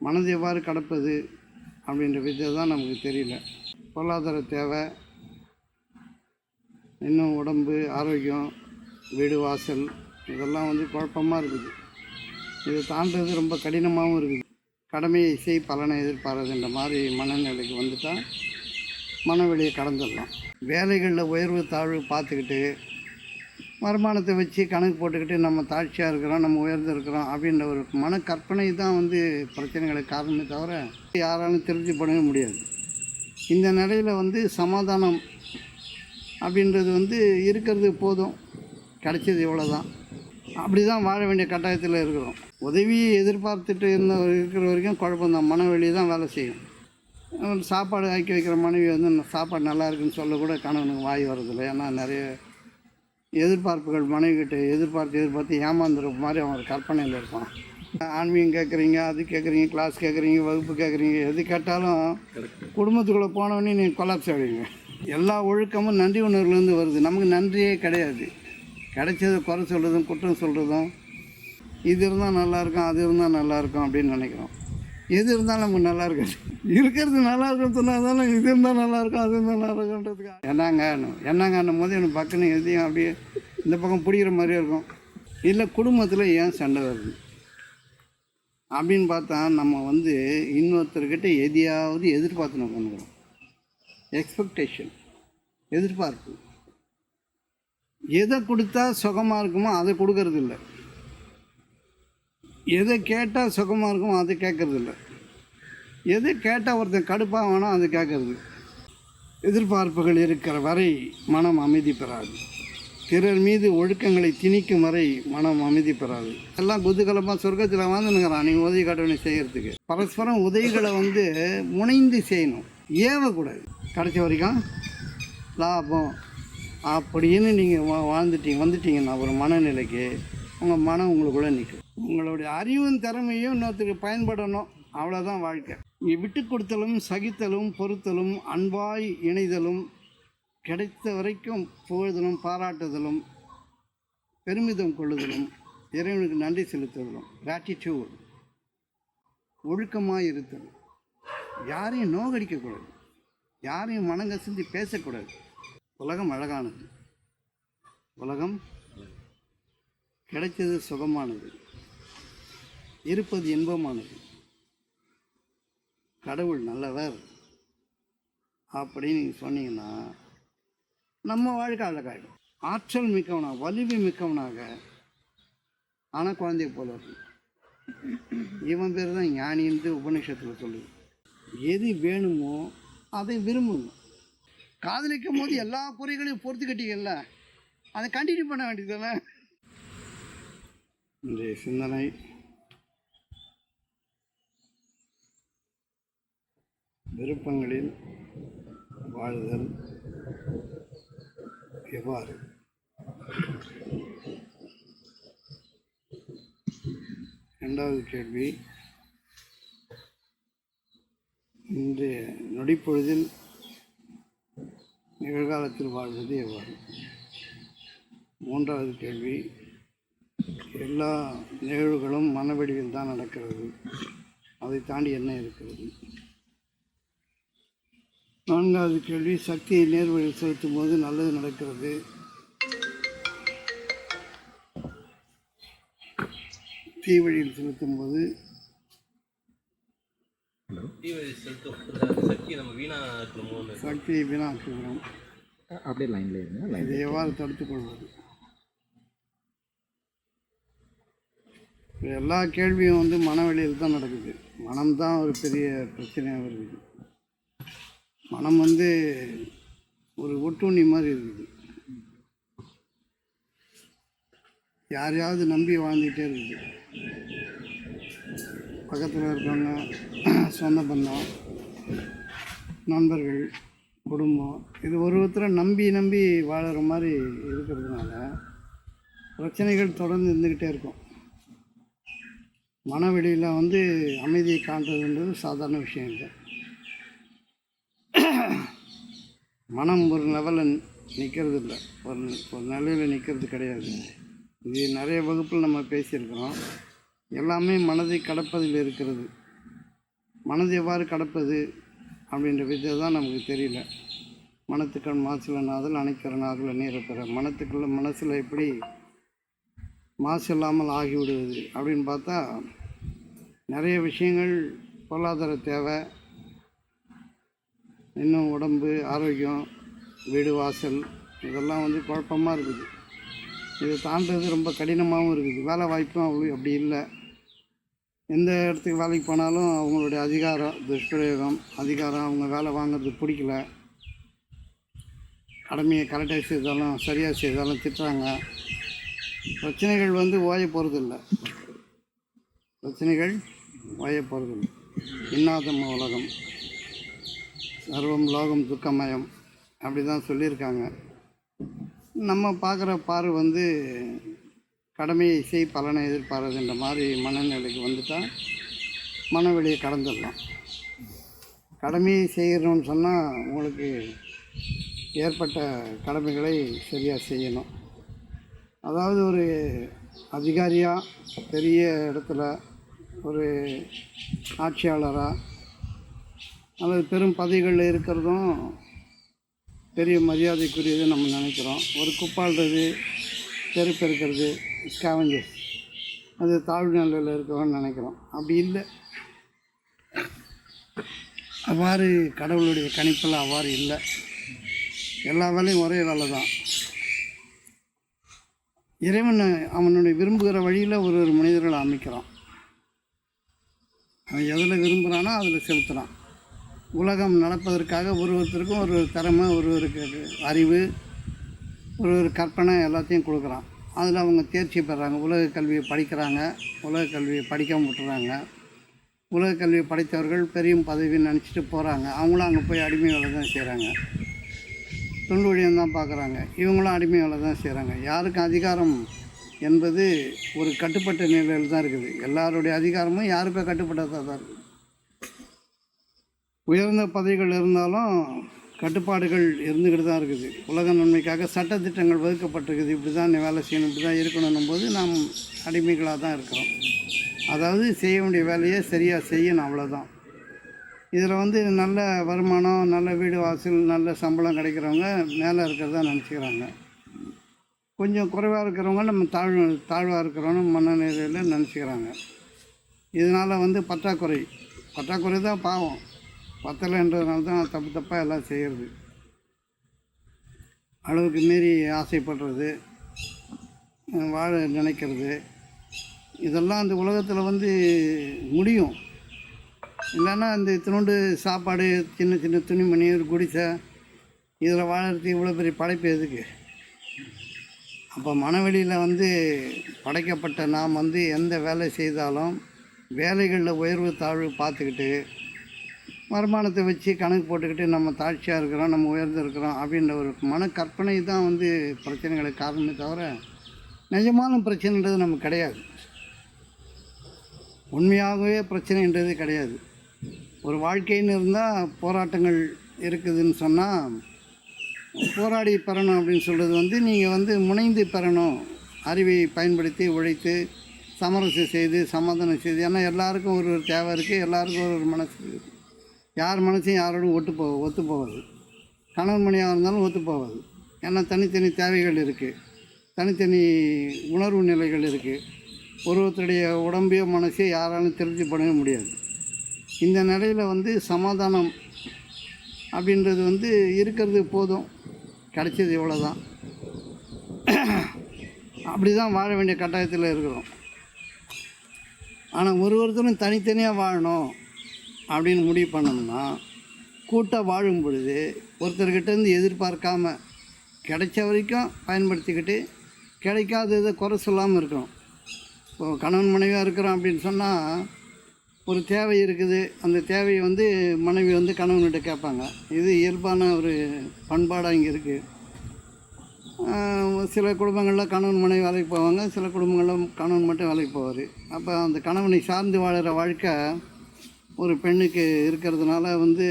மனது எவ்வாறு கடப்பது அப்படின்ற விதம் தான் நமக்கு தெரியல. பொருளாதார தேவை, இன்னும் உடம்பு ஆரோக்கியம், வீடு வாசல், இதெல்லாம் குழப்பமாக இருக்குது. இதை தாண்டது ரொம்ப கடினமாகவும் இருக்குது. கடமையை செய் பலனை எதிர்பார்க்குன்ற மாதிரி மனநிலைக்கு வந்துட்டால் மனவெளியை கடந்துடலாம். வேலைகளில் உயர்வு தாழ்வு பார்த்துக்கிட்டு வருமானத்தை வச்சு கணக்கு போட்டுக்கிட்டு நம்ம தாழ்ச்சியாக இருக்கிறோம், நம்ம உயர்ந்து இருக்கிறோம் அப்படின்ற ஒரு மனக்கற்பனை தான் பிரச்சனைகளுக்கு காரணமே தவிர யாராலும் திருப்தி பண்ணவே முடியாது. இந்த நிலையில் சமாதானம் அப்படின்றது இருக்கிறது போதும், கிடைச்சது இவ்வளோ தான், அப்படி தான் வாழ வேண்டிய கட்டாயத்தில் இருக்கிறோம். உதவியை எதிர்பார்த்துட்டு இருக்கிற வரைக்கும் குழப்பம்தான். மனவெளி தான் வேலை செய்யும். சாப்பாடு ஆக்கி வைக்கிற மனைவி சாப்பாடு நல்லா இருக்குன்னு சொல்லக்கூட கணவனுக்கு வாய் வரதில்லை. ஏன்னா நிறைய எதிர்பார்ப்புகள் மனைவிக்கிட்ட எதிர்பார்த்து ஏமாந்துற மாதிரி அவன் கற்பனையில் இருப்பான். ஆன்மீகம் கேட்குறீங்க, அது கேட்குறீங்க, கிளாஸ் கேட்குறீங்க, வகுப்பு கேட்குறீங்க, எது கேட்டாலும் குடும்பத்துக்குள்ளே போனவொடனே நீங்கள் கொலாப்ஸ் ஆகிடுவீங்க. எல்லா ஒழுக்கமும் நன்றி உணர்வுலேருந்து வருது. நமக்கு நன்றியே கிடையாது. கிடைச்சதை குறை சொல்கிறதும் குற்றம் சொல்கிறதும், இது இருந்தால் நல்லாயிருக்கும், அது இருந்தால் நல்லாயிருக்கும் அப்படின்னு நினைக்கிறோம். எது இருந்தாலும் நமக்கு நல்லா இருக்காது. இருக்கிறது நல்லா இருக்குன்னு சொன்னால் தானே இது இருந்தால் நல்லாயிருக்கும், அது இருந்தால் நல்லா இருக்குன்றதுக்காக என்னங்கன்னும் போது எனக்கு பக்கன்னு எதையும் அப்படியே இந்த பக்கம் பிடிக்கிற மாதிரியே இருக்கும். இல்லை குடும்பத்தில் ஏன் சண்டை வருது அப்படின்னு பார்த்தா நம்ம இன்னொருத்தர்கிட்ட எதையாவது எதிர்பார்த்து நம்ம பண்ணுறோம். எக்ஸ்பெக்டேஷன், எதிர்பார்ப்பு. எதை கொடுத்தா சுகமாக இருக்குமோ அதை கொடுக்கறது இல்லை. எதை கேட்டால் சுகமாக இருக்குமோ அதை கேட்கறது இல்லை. எதை கேட்டால் ஒருத்தன் கடுப்பாக வேணால் அதை கேட்கறது. எதிர்பார்ப்புகள் இருக்கிற வரை மனம் அமைதி பெறாது. பிறர் மீது ஒழுக்கங்களை திணிக்கும் வரை மனம் அமைதி பெறாது. எல்லாம் குதூகலமாக சொர்க்கத்தில் வாழ்ந்துனுங்கிறான் நீ உதவி காட்டணும் செய்கிறதுக்கு. பரஸ்பரம் உதவிகளை முனைந்து செய்யணும், ஏவக்கூடாது. கடைசி வரைக்கும் லாபம் அப்படின்னு நீங்கள் வந்துட்டீங்கன்னா ஒரு மனநிலைக்கு உங்கள் மனம் உங்களுக்குள்ளே நிற்கும். உங்களுடைய அறிவும் திறமையும் இன்னொருத்தருக்கு பயன்படணும், அவ்வளோதான் வாழ்க்கை. விட்டு கொடுத்தலும் சகித்தலும் பொறுத்தலும் அன்பாய் இணைதலும் கிடைத்த வரைக்கும் புகழ்தலும் பாராட்டுதலும் பெருமிதம் கொள்ளுதலும் இறைவனுக்கு நன்றி செலுத்துதலும் கிராட்டிடியூட், ஒழுக்கமாக இருத்தல், யாரையும் நோகடிக்கக்கூடாது, யாரையும் மனங்கசிந்து பேசக்கூடாது. உலகம் அழகானது, உலகம் கிடைத்தது சுகமானது, இருப்பது இன்பமானது, கடவுள் நல்லவர் அப்படின்னு நீங்கள் சொன்னீங்கன்னா நம்ம வாழ்க்கை அழகாயிடும். ஆற்றல் மிக்கவனாக வலிமை மிக்கவனாக ஆனால் குழந்தைய போல இருக்கும். இவன் பேர் தான் ஞானின்ட்டு உபநிஷத்தில் சொல்லுது. எது வேணுமோ அதை விரும்பணும். காதலிக்கும் போது எல்லா குறைகளையும் பொறுத்துக்கிட்டீங்கல்ல, அதை கண்டினியூ பண்ண வேண்டியதானே. இன்றைய சிந்தனை விருப்பங்களில் வாழுதல் எவ்வாறு. இரண்டாவது கேள்வி, இன்றைய நொடிப்பொழுதில் நிகழ்காலத்தில் வாழ்வது எவ்வாறு. மூன்றாவது கேள்வி, எல்லா நிகழ்வுகளும் மனவெடிவில் தான் நடக்கிறது, அதை தாண்டி என்ன இருக்கிறது. நான்காவது கேள்வி, சக்தியை நேர்வழியில் செலுத்தும் போது நல்லது நடக்கிறது, தீ வழியில் செலுத்தும் போது சக்தியை வீணாக்குகிறோம். அப்படியே லைன்ல இருங்க. இதை எவ்வாறு தடுத்துக்கொள்வது. எல்லா கேள்வியும் மனவெளியில் தான் நடக்குது. மனம்தான் ஒரு பெரிய பிரச்சனையாக இருக்குது. மனம் ஒரு ஒட்டுண்ணி மாதிரி இருக்குது. யாரையாவது நம்பி வாழ்ந்துகிட்டே இருக்குது. பக்கத்தில் இருக்கவங்க, சொந்த பந்தம், நண்பர்கள், குடும்பம், இது ஒருத்தரை நம்பி வாழற மாதிரி இருக்கிறதுனால பிரச்சனைகள் தொடர்ந்து இருந்துக்கிட்டே இருக்கும். மனவெளியில் அமைதியை காண்றதுன்றது சாதாரண விஷயம் இல்லை. மனம் ஒரு லெவலில் நிற்கிறது இல்லை, ஒரு நிலையில் நிற்கிறது கிடையாது. இது நிறைய வகுப்பில் நம்ம பேசியிருக்கிறோம். எல்லாமே மனதை கடப்பதில் இருக்கிறது. மனது எவ்வாறு கடப்பது அப்படின்ற வித்தை தான் நமக்கு தெரியல. மனத்துக்கண் மாசில நாதல் அணைக்கிற நாகல நீரை பெற. மனசில் எப்படி மாசு இல்லாமல் ஆகிவிடுவது அப்படின்னு பார்த்தா நிறைய விஷயங்கள். பொருளாதார தேவை, இன்னும் உடம்பு ஆரோக்கியம், வீடு வாசல், இதெல்லாம் வந்து குழப்பமாக இருக்குது. இதை தாண்டது ரொம்ப கடினமாகவும் இருக்குது. வேலை வாய்ப்பும் அப்படி இல்லை. எந்த இடத்துக்கு வேலைக்கு போனாலும் அவங்களுடைய அதிகாரம் துஷ்பிரயோகம், அவங்க வேலை வாங்கிறது பிடிக்கல. கடமையை கரெக்டாக செய்தாலும் சரியாக செய்தாலும் திட்டுறாங்க. பிரச்சனைகள் வந்து ஓய போகிறதில்ல. இன்னாதம் உலகம் சர்வம் லோகம் துக்கமயம் அப்படி தான் சொல்லியிருக்காங்க. நம்ம பார்க்குற பார்வை வந்து கடமையை செய் பலனை எதிர்பார்க்குன்ற மாதிரி மனநிலைக்கு வந்துட்டால் மனவெளியை கடந்துடலாம். கடமையை செய்கிறோன்னு சொன்னால் உங்களுக்கு ஏற்பட்ட கடமைகளை சரியாக செய்யணும். அதாவது ஒரு அதிகாரியாக பெரிய இடத்துல ஒரு ஆட்சியாளராக அல்லது பெரும் பதவிகளில் இருக்கிறதும் பெரிய மரியாதைக்குரியது நம்ம நினைக்கிறோம். ஒரு குப்பாடுறது, பெருக்கிறது, ஸ்கேவஞ்சர்ஸ், அது தாழ்வு நிலையில் இருக்கிறோன்னு நினைக்கிறோம். அப்படி இல்லை. அவ்வாறு கடவுளுடைய கணிப்பில் அவ்வாறு இல்லை. எல்லா வேலையும் ஒரே வேலை தான். இறைவன் அவனுடைய விரும்புகிற வழியில் ஒரு மனிதர்களை அமைக்கிறான். அவன் எதில் விரும்புகிறானோ அதில் செலுத்துகிறான். உலகம் நடப்பதற்காக ஒருத்தருக்கும் ஒரு திறமை, ஒருவருக்கு அறிவு, ஒரு கற்பனை எல்லாத்தையும் கொடுக்குறான். அதில் அவங்க தேர்ச்சி பெறாங்க. உலக கல்வியை படிக்கிறாங்க, உலக கல்வியை படிக்காமல் விட்டுறாங்க. உலக கல்வியை படித்தவர்கள் பெரிய பதவின்னு நினச்சிட்டு போகிறாங்க. அவங்களும் அங்கே போய் அடிமை வேலை தான் செய்கிறாங்க, தொண்டு வழியம் தான் பார்க்குறாங்க. இவங்களும் அடிமை வேலை தான் செய்கிறாங்க. யாருக்கும் அதிகாரம் என்பது ஒரு கட்டுப்பட்ட நிலையில் தான் இருக்குது. எல்லாருடைய அதிகாரமும் யாருக்கும் கட்டுப்பட்டதாக தான் இருக்குது. உயர்ந்த பதவிகள் இருந்தாலும் கட்டுப்பாடுகள் இருந்துக்கிட்டு தான் இருக்குது. உலக நன்மைக்காக சட்டத்திட்டங்கள் வகுக்கப்பட்டிருக்குது. இப்படி தான் வேலை செய்யணும், இப்படி தான் இருக்கணும் போது நாம் அடிமைகளாக தான் இருக்கிறோம். அதாவது செய்ய வேண்டிய வேலையை சரியாக செய்யணும், அவ்வளோதான். இதில் வந்து நல்ல வருமானம், நல்ல வீடு வாசல், நல்ல சம்பளம் கிடைக்கிறவங்க மேலே இருக்கிறதா நினச்சிக்கிறாங்க. கொஞ்சம் குறைவாக இருக்கிறவங்க நம்ம தாழ்வாக இருக்கிறவங்க மனநிலையில் நினச்சிக்கிறாங்க. இதனால் வந்து பற்றாக்குறை தான் பாவம். பத்தலைன்றதுனால தான் தப்பாக எல்லாம் செய்கிறது. அளவுக்கு மீறி ஆசைப்படுறது, வாழ நினைக்கிறது, இதெல்லாம் அந்த உலகத்தில் வந்து முடியும். இல்லைன்னா இந்த இத்தினோண்டு சாப்பாடு, சின்ன துணிமணி, ஒரு குடிசை, இதில் வாழறதுக்கு இவ்வளோ பெரிய படைப்பு எதுக்கு? அப்போ மனவெளியில் வந்து படைக்கப்பட்ட நாம் வந்து எந்த வேலை செய்தாலும் வேலைகளில் உயர்வு தாழ்வு பார்த்துக்கிட்டு வருமானத்தை வச்சு கணக்கு போட்டுக்கிட்டு நம்ம தாழ்ச்சியாக இருக்கிறோம், நம்ம உயர்ந்து இருக்கிறோம் அப்படின்ற ஒரு மனக்கற்பனை தான் வந்து பிரச்சனைகளுக்கு காரணமே தவிர நிஜமான பிரச்சனைன்றது நமக்கு கிடையாது. உண்மையாகவே பிரச்சனைன்றது கிடையாது. ஒரு வாழ்க்கைன்னு இருந்தால் போராட்டங்கள் இருக்குதுன்னு சொன்னால் போராடி பெறணும் அப்படின்னு சொல்கிறது வந்து நீங்கள் வந்து முனைந்து பெறணும். அறிவை பயன்படுத்தி உழைத்து சமரசம் செய்து சமாதானம் செய்து. ஏன்னா எல்லாருக்கும் ஒரு தேவை இருக்குது, எல்லாருக்கும் ஒரு மனசு இருக்குது. யார் மனசையும் யாரோடும் ஒத்து போகாது. கணவன் மணியாக இருந்தாலும் ஒத்து போகாது. ஏன்னா தனித்தனி தேவைகள் இருக்குது, தனித்தனி உணர்வு நிலைகள் இருக்குது. ஒருத்தருடைய உடம்பையோ மனசையோ யாராலும் திருப்தி பண்ணவே முடியாது. இந்த நிலையில் வந்து சமாதானம் அப்படின்றது வந்து இருக்கிறது போதும், கிடைச்சது இவ்வளோ தான். அப்படி தான் வாழ வேண்டிய கட்டாயத்தில் இருக்கிறோம். ஆனால் ஒருத்தரும் தனித்தனியாக வாழணும் அப்படின்னு முடிவு பண்ணோம்னா கூட்டாக வாழும் பொழுது ஒருத்தர்கிட்டேருந்து எதிர்பார்க்காம கிடைச்ச வரைக்கும் பயன்படுத்திக்கிட்டு கிடைக்காததை குறை சொல்லாமல் இருக்கணும். இப்போ கணவன் மனைவியாக இருக்கிறோம் அப்படின்னு சொன்னால் ஒரு தேவை இருக்குது. அந்த தேவையை வந்து மனைவி வந்து கணவன்கிட்ட கேட்பாங்க. இது இயல்பான ஒரு பண்பாடாக இங்கே இருக்குது. சில குடும்பங்களில் கணவன் மனைவி வேலைக்கு போவாங்க, சில குடும்பங்களில் கணவன் மட்டும் வேலைக்கு போவார். அப்போ அந்த கணவனை சார்ந்து வாழுற வாழ்க்கை ஒரு பெண்ணுக்கு இருக்கிறதுனால வந்து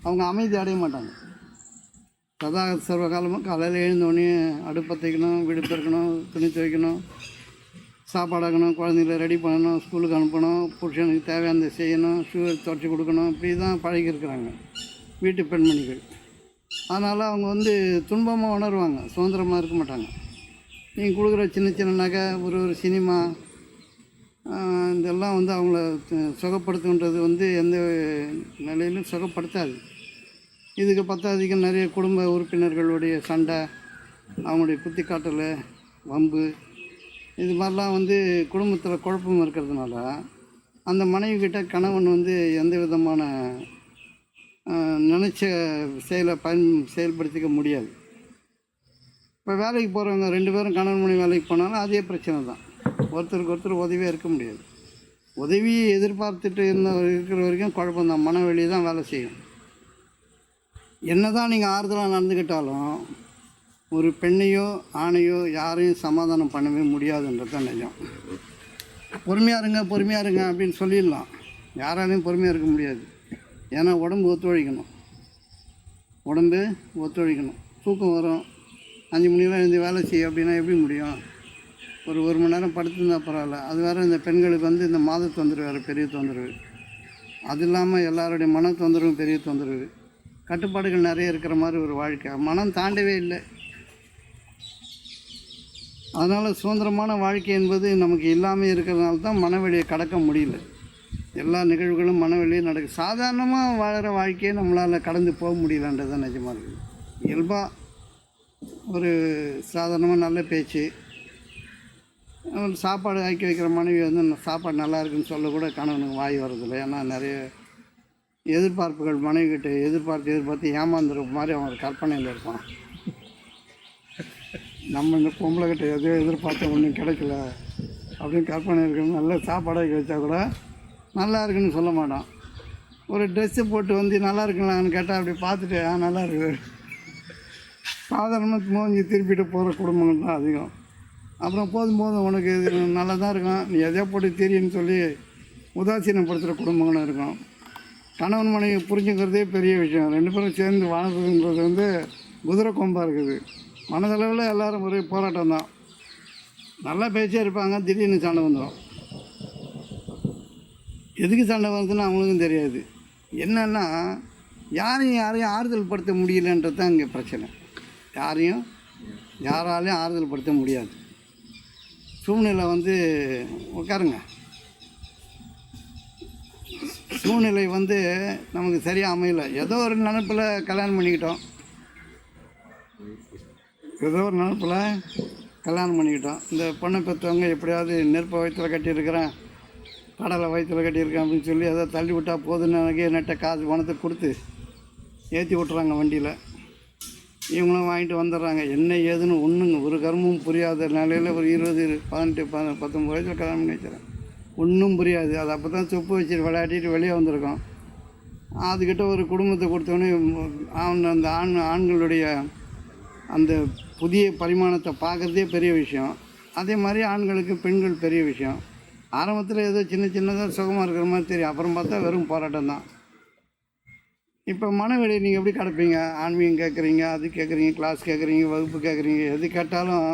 அவங்க அமைதி அடைய மாட்டாங்க. சர்வகாலமாக காலையில் எழுந்தோடனே அடுப்பை தைக்கணும், வீடு பெருக்கணும், துணி துவைக்கணும், சாப்பாடாக்கணும், குழந்தைங்கள ரெடி பண்ணணும், ஸ்கூலுக்கு அனுப்பணும், புருஷனுக்கு தேவையானதை செய்யணும், ஷூவை துடைச்சி கொடுக்கணும், இப்படி தான் பழகியிருக்கிறாங்க வீட்டு பெண்மணிகள். அதனால் அவங்க வந்து துன்பமாக உணர்வாங்க, சுதந்திரமாக இருக்க மாட்டாங்க. நீங்கள் கொடுக்குற சின்ன சின்ன நகை, ஒரு சினிமா, இதெல்லாம் வந்து அவங்கள சுகப்படுத்துன்றது வந்து எந்த நிலையிலும் சுகப்படுத்தாது. இதுக்கு பத்தாதிக்கு நிறைய குடும்ப உறுப்பினர்களுடைய சண்டை, அவங்களுடைய குத்தி காட்டல், வம்பு, இது மாதிரிலாம் வந்து குடும்பத்தில் குழப்பம் இருக்கிறதுனால அந்த மனைவிக்கிட்ட கணவன் வந்து எந்த விதமான நினச்ச செயல்படுத்திக்க முடியாது. இப்போ வேலைக்கு போகிறவங்க 2 பேரும் கணவன் மனைவி வேலைக்கு போனாலும் அதே பிரச்சனை தான். ஒருத்தருக்கு ஒருத்தர் உதவியாக இருக்க முடியாது. உதவியை எதிர்பார்த்துட்டு இருக்கிற வரைக்கும் குழப்பம்தான், மனவெளி தான் வேலை செய்யும். என்ன தான் நீங்கள் ஆறுதலாக நடந்துக்கிட்டாலும் ஒரு பெண்ணையோ ஆணையோ யாரையும் சமாதானம் பண்ணவே முடியாதுன்றது தான் நிஜம். பொறுமையாக இருங்க அப்படின்னு சொல்லிடலாம், யாராலையும் பொறுமையாக இருக்க முடியாது. ஏன்னா உடம்பு ஒத்துழைக்கணும். தூக்கம் வரும், 5 மணி நேரம் எழுந்து வேலை செய்ய அப்படின்னா எப்படி முடியும்? ஒரு மணி நேரம் படுத்துருந்தால் பரவாயில்ல. அது வேறு இந்த பெண்களுக்கு வந்து இந்த மாத தொந்தரவு வேறு பெரிய தொந்தரவு. அது இல்லாமல் எல்லாருடைய மன தொந்தரவும் பெரிய தொந்தரவு. கட்டுப்பாடுகள் நிறைய இருக்கிற மாதிரி ஒரு வாழ்க்கை, மனம் தாண்டவே இல்லை. அதனால் சுதந்திரமான வாழ்க்கை என்பது நமக்கு இல்லாமல் இருக்கிறதுனால தான் மனவெளியை கடக்க முடியல. எல்லா நிகழ்வுகளும் மனவெளியே நடக்குது. சாதாரணமாக வாழற வாழ்க்கையை நம்மளால் கடந்து போக முடியலன்றது தான் நிஜமாக இருக்குது. இயல்பாக ஒரு சாதாரணமாக நல்ல பேச்சு, சாப்பாடு ஆக்கி வைக்கிற மனைவி வந்து சாப்பாடு நல்லா இருக்குன்னு சொல்லக்கூட கணவனுக்கு வாய் வர்றதில்லை. ஏன்னா நிறைய எதிர்பார்ப்புகள் மனைவிக்கிட்ட எதிர்பார்த்து ஏமாந்துற மாதிரி அவன் ஒரு கற்பனையில் இருப்பான். நம்ம இந்த பொம்பளைக்கிட்ட எதோ எதிர்பார்த்த ஒன்றும் கிடைக்கல அப்படின்னு கற்பனை இருக்கணும். நல்ல சாப்பாடு ஆக்கி வச்சா கூட நல்லா இருக்குன்னு சொல்ல மாட்டான். ஒரு ட்ரெஸ்ஸு போட்டு வந்து நல்லா இருக்குங்களான்னு கேட்டால் அப்படி பார்த்துட்டு நல்லா இருக்குது சாதாரணமாக மோஞ்சி திருப்பிட்டு போகிற குடும்பங்கள் தான் அதிகம். அப்புறம் போதும் உனக்கு இது நல்லா தான் இருக்கும், நீ எதையோ போட்டு தெரியுன்னு சொல்லி உதாசீனப்படுத்துகிற குடும்பங்களும் இருக்கும். கணவன் மனைவி புரிஞ்சுக்கிறதே பெரிய விஷயம். 2 பேரும் சேர்ந்து வாழ்றதுன்றது வந்து குதிரை கொம்பாக இருக்குது. மனதளவில் எல்லோரும் ஒரு போராட்டம் தான். நல்லா பேச்சே இருப்பாங்க, திடீர்னு சண்டை வந்துடும். எதுக்கு சண்டை வருதுன்னு அவங்களுக்கும் தெரியாது. என்னென்னா யாரையும் ஆறுதல் படுத்த முடியலன்றது தான் இங்கே பிரச்சனை. யாராலையும் ஆறுதல் படுத்த முடியாது. சூழ்நிலை வந்து உட்காருங்க, சூழ்நிலை வந்து நமக்கு சரியாக அமையலை. ஏதோ ஒரு நினப்பில் கல்யாணம் பண்ணிக்கிட்டோம். இந்த பொண்ணை பெற்றவங்க எப்படியாவது நெருப்பை வயிற்றில் கட்டியிருக்கிறேன், கடலை வயிற்றில் கட்டியிருக்கேன் அப்படின்னு சொல்லி அதை தள்ளி விட்டால் போதுன்னு நெட்ட காசு பணத்தை கொடுத்து ஏற்றி விட்றாங்க வண்டியில். இவங்களும் வாங்கிட்டு வந்துடுறாங்க. என்ன ஏதுன்னு ஒன்றுங்க ஒரு கர்மமும் புரியாத நிலையில் ஒரு 20, 18, 19 வயசில் கல்யாணம் பண்ணி வச்சுறேன். ஒன்றும் புரியாது. அது அப்போ தான் சொப்பு வச்சுட்டு விளையாட்டிட்டு வெளியே வந்திருக்கோம். அதுக்கிட்ட ஒரு குடும்பத்தை கொடுத்தோன்னே அந்த ஆண்களுடைய அந்த புதிய பரிமாணத்தை பார்க்குறதே பெரிய விஷயம். அதே மாதிரி ஆண்களுக்கு பெண்கள் பெரிய விஷயம். ஆரம்பத்தில் ஏதோ சின்னதாக சுகமாக இருக்கிற மாதிரி தெரியும், அப்புறம் பார்த்தா வெறும் போராட்டம் தான். இப்போ மனவெளியை நீங்கள் எப்படி கிடப்பீங்க? ஆன்மீகம் கேட்குறீங்க, அது கேட்குறீங்க, கிளாஸ் கேட்குறீங்க, வகுப்பு கேட்குறீங்க, எது கேட்டாலும்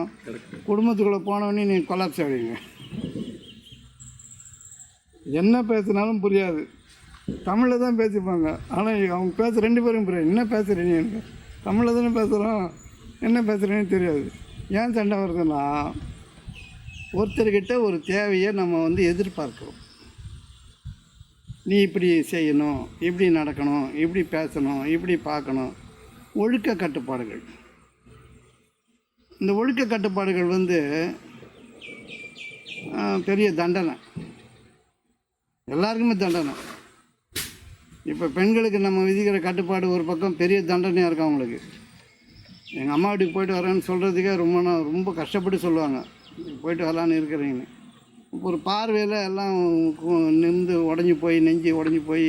குடும்பத்துக்குள்ளே போனோடனே நீங்கள் கொலாப்ஸ் ஆகிடுவீங்க. என்ன பேசினாலும் புரியாது. தமிழில் தான் பேசிப்பாங்க, ஆனால் அவங்க பேச 2 பேரும் புரியாது. என்ன பேசுகிறீங்க? எனக்கு தமிழில் தானே பேசுகிறோம், என்ன பேசுகிறேன்னு தெரியாது. ஏன் சண்டை வருதுன்னா ஒருத்தர்கிட்ட ஒரு தேவையை நம்ம வந்து எதிர்பார்க்குறோம். நீ இப்படி செய்யணும், இப்படி நடக்கணும், இப்படி பேசணும், இப்படி பார்க்கணும். ஒழுக்க கட்டுப்பாடுகள். இந்த ஒழுக்க கட்டுப்பாடுகள் வந்து பெரிய தண்டனை, எல்லாருக்குமே தண்டனை. இப்போ பெண்களுக்கு நம்ம விதிக்கிற கட்டுப்பாடு ஒரு பக்கம் பெரிய தண்டனையாக இருக்கும் அவங்களுக்கு. எங்கள் அம்மா வீட்டுக்கு போயிட்டு வரேன்னு சொல்கிறதுக்கே ரொம்ப கஷ்டப்பட்டு சொல்லுவாங்க, போயிட்டு வரலான்னு இருக்கிறீங்கன்னு. இப்போ ஒரு பார்வையில் எல்லாம் நெஞ்சு உடஞ்சி போய்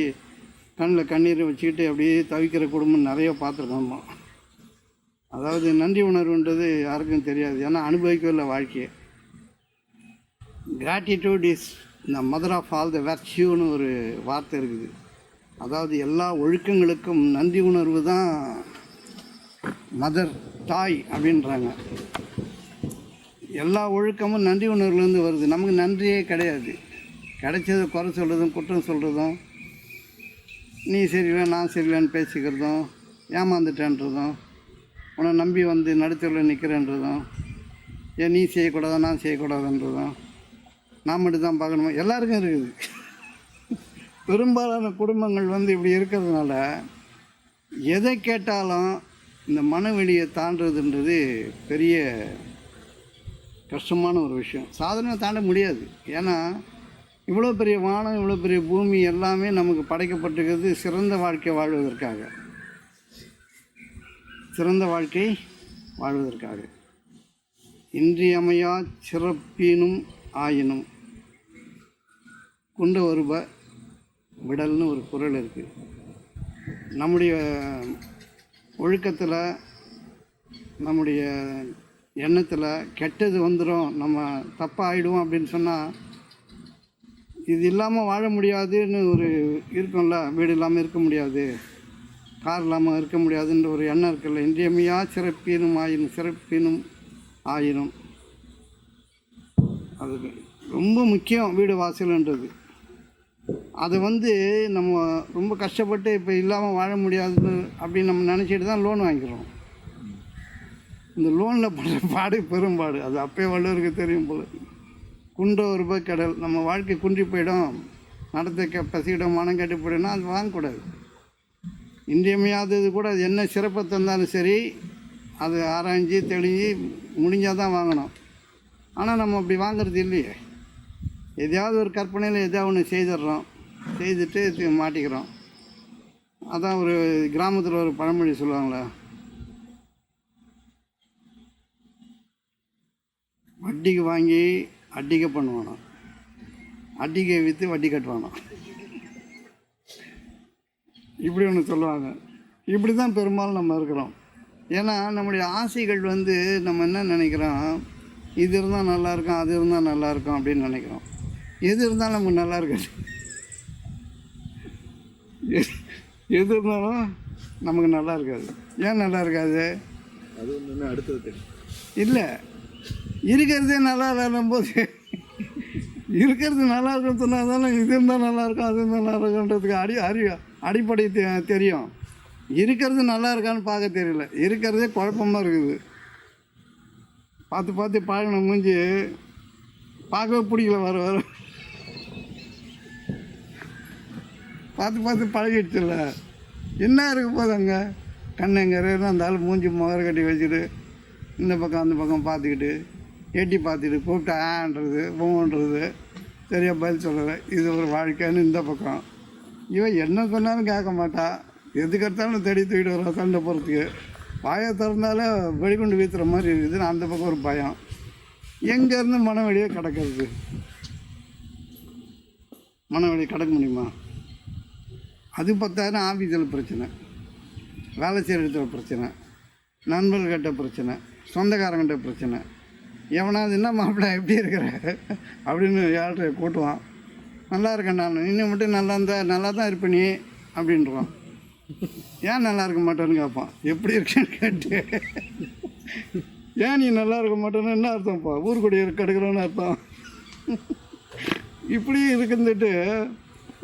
கண்ணில் கண்ணீரை வச்சுக்கிட்டு அப்படியே தவிக்கிற குடும்பம் நிறைய பார்த்துருக்கோம். அதாவது நன்றி உணர்வுன்றது யாருக்கும் தெரியாது, ஏன்னா அனுபவிக்கவே இல்லை வாழ்க்கையை. Gratitude is the mother of all the வெர்ச்சியூன்னு ஒரு வார்த்தை இருக்குது. அதாவது எல்லா ஒழுக்கங்களுக்கும் நன்றி உணர்வு தான் மதர், தாய் அப்படின்றாங்க. எல்லா ஒழுக்கமும் நன்றி உணர்வுலேருந்து வருது. நமக்கு நன்றியே கிடையாது. கிடைச்சதை குறை சொல்கிறதும் குற்றம் சொல்கிறதும், நீ சரியில்லை நான் சரியில்லைன்னு பேசிக்கிறதும், ஏமாந்துட்டேன்றதும், உன்னை நம்பி வந்து நடுத்தரில் நிற்கிறேன்றதும், ஏன் நீ செய்யக்கூடாதா நான் செய்யக்கூடாதுன்றதும், நான் மட்டும் தான் பார்க்கணுமா, எல்லாருக்கும் இருக்குது. பெரும்பாலான குடும்பங்கள் வந்து இப்படி இருக்கிறதுனால எதை கேட்டாலும் இந்த மனவெளியை தாண்டுறதுன்றது பெரிய கஷ்டமான ஒரு விஷயம். சாதாரணமாக தாண்ட முடியாது. ஏன்னா இவ்வளோ பெரிய வானம், இவ்வளோ பெரிய பூமி எல்லாமே நமக்கு படைக்கப்பட்டிருக்கிறது சிறந்த வாழ்க்கை வாழ்வதற்காக. சிறந்த வாழ்க்கை வாழ்வதற்காக. இன்றியமையா சிறப்பினும் ஆயினும் குண்ட ஒருப விடல்னு ஒரு குறள் இருக்குது. நம்முடைய ஒழுக்கத்தில், நம்முடைய எண்ணத்தில் கெட்டது வந்துடும், நம்ம தப்பாக ஆகிடுவோம் அப்படின்னு சொன்னால், இது இல்லாமல் வாழ முடியாதுன்னு ஒரு இருக்கும்ல, வீடு இல்லாமல் இருக்க முடியாது, கார் இல்லாமல் இருக்க முடியாதுன்ற ஒரு எண்ணம் இருக்குல்ல. இன்றியமையா சிறப்பினும் ஆயினும் அது ரொம்ப முக்கியம். வீடு வாசல்ன்றது அது வந்து நம்ம ரொம்ப கஷ்டப்பட்டு இப்போ இல்லாமல் வாழ முடியாதுன்னு அப்படின்னு நம்ம நினச்சிட்டு தான் லோன் வாங்கிக்கிறோம். இந்த லோனில் படுற பாடு பெரும்பாடு. அது அப்பயே வள்ளுவருக்கு தெரியும் போல. குன்ற ஒரு ரூபாய் கடல். நம்ம வாழ்க்கை குன்றி போயிடும், நடத்த பசியிடம், மனம் கட்டி போயிடும்னா அது வாங்கக்கூடாது. இன்றியமையாதது கூட அது என்ன சிறப்பை தந்தாலும் சரி, அது ஆராய்ஞ்சி தெளிஞ்சு முடிஞ்சால் தான் வாங்கணும். ஆனால் நம்ம அப்படி வாங்கிறது இல்லையே. எதையாவது ஒரு கற்பனையில் எதாவது ஒன்று செய்துடுறோம், செய்துட்டு மாட்டிக்கிறோம். அதான் ஒரு கிராமத்தில் ஒரு பழமொழி சொல்லுவாங்களே, வட்டிக்கு வாங்கி அட்டிக்கை பண்ணுவானோ, அட்டிக்கை விற்று வட்டி கட்டுவானோ, இப்படி ஒன்று சொல்லுவாங்க. இப்படி தான் பெரும்பாலும் நம்ம இருக்கிறோம். ஏன்னா நம்முடைய ஆசைகள் வந்து நம்ம என்ன நினைக்கிறோம், இது இருந்தால் நல்லாயிருக்கும், அது இருந்தால் நல்லாயிருக்கும் அப்படின்னு நினைக்கிறோம். எது இருந்தாலும் நமக்கு நல்லா இருக்காது. எது இருந்தாலும் நமக்கு நல்லா இருக்காது. ஏன் நல்லா இருக்காது? அது ஒன்று அடுத்தது தெரியும். இல்லை, இருக்கிறதே நல்லா இல்லைன்னும் போது இருக்கிறது நல்லா இருக்குன்னு சொன்னால் தானே இது இருந்தால் நல்லாயிருக்கும், அது இருந்தால் நல்லா இருக்குன்றதுக்கு அடிப்படை தெரியும். இருக்கிறது நல்லா இருக்கான்னு பார்க்க தெரியல. இருக்கிறதே குழப்பமாக இருக்குது. பார்த்து பழகின மூஞ்சி பார்க்கவே பிடிக்கல. வர பார்த்து பழகிடுச்சுல்ல, என்ன இருக்க போது அங்கே கண்ணங்கரையில் அந்த ஆள் மூஞ்சி முகர கட்டி வச்சுட்டு இந்த பக்கம் அந்த பக்கம் பார்த்துக்கிட்டு எட்டி பார்த்துக்கிட்டு கூப்பிட்டு ஆன்றது பூன்றது சரியாக பதில் சொல்லலை. இது ஒரு வாழ்க்கைன்னு இந்த பக்கம். இவன் என்ன சொன்னாலும் கேட்க மாட்டா, எதுக்கெடுத்தாலும் தேடி தூக்கிட்டு வர சண்டை போகிறதுக்கு. வாயை திறந்தாலே வெடிகுண்டு வீத்துற மாதிரி இருக்குதுன்னு அந்த பக்கம் ஒரு பயம். எங்கேருந்து மனவெளியே கிடக்கிறது? மனவெளி கிடக்க முடியுமா? அது பார்த்தாலும் ஆஃபீஸில் பிரச்சனை, வேலை செய்கிற இடத்துல பிரச்சனை, நண்பர்கிட்ட பிரச்சனை, சொந்தக்காரங்கிட்ட பிரச்சனை. எவனாவது என்ன மாப்பிள்ளை எப்படி இருக்கிற அப்படின்னு யார்கிட்ட கூட்டுவான். நல்லா இருக்கேன் நான், இன்னும் மட்டும் நல்லா தான் இருப்ப நீ அப்படின்றான். ஏன் நல்லா இருக்க மாட்டேன்னு கேட்பான். எப்படி இருக்கேன்னு கேட்டு, ஏன் நீ நல்லா இருக்க மாட்டேன்னு என்ன அர்த்தம்ப்பா? ஊருக்குடி கெடுக்கிறோன்னு அர்த்தம். இப்படி இருக்குந்துட்டு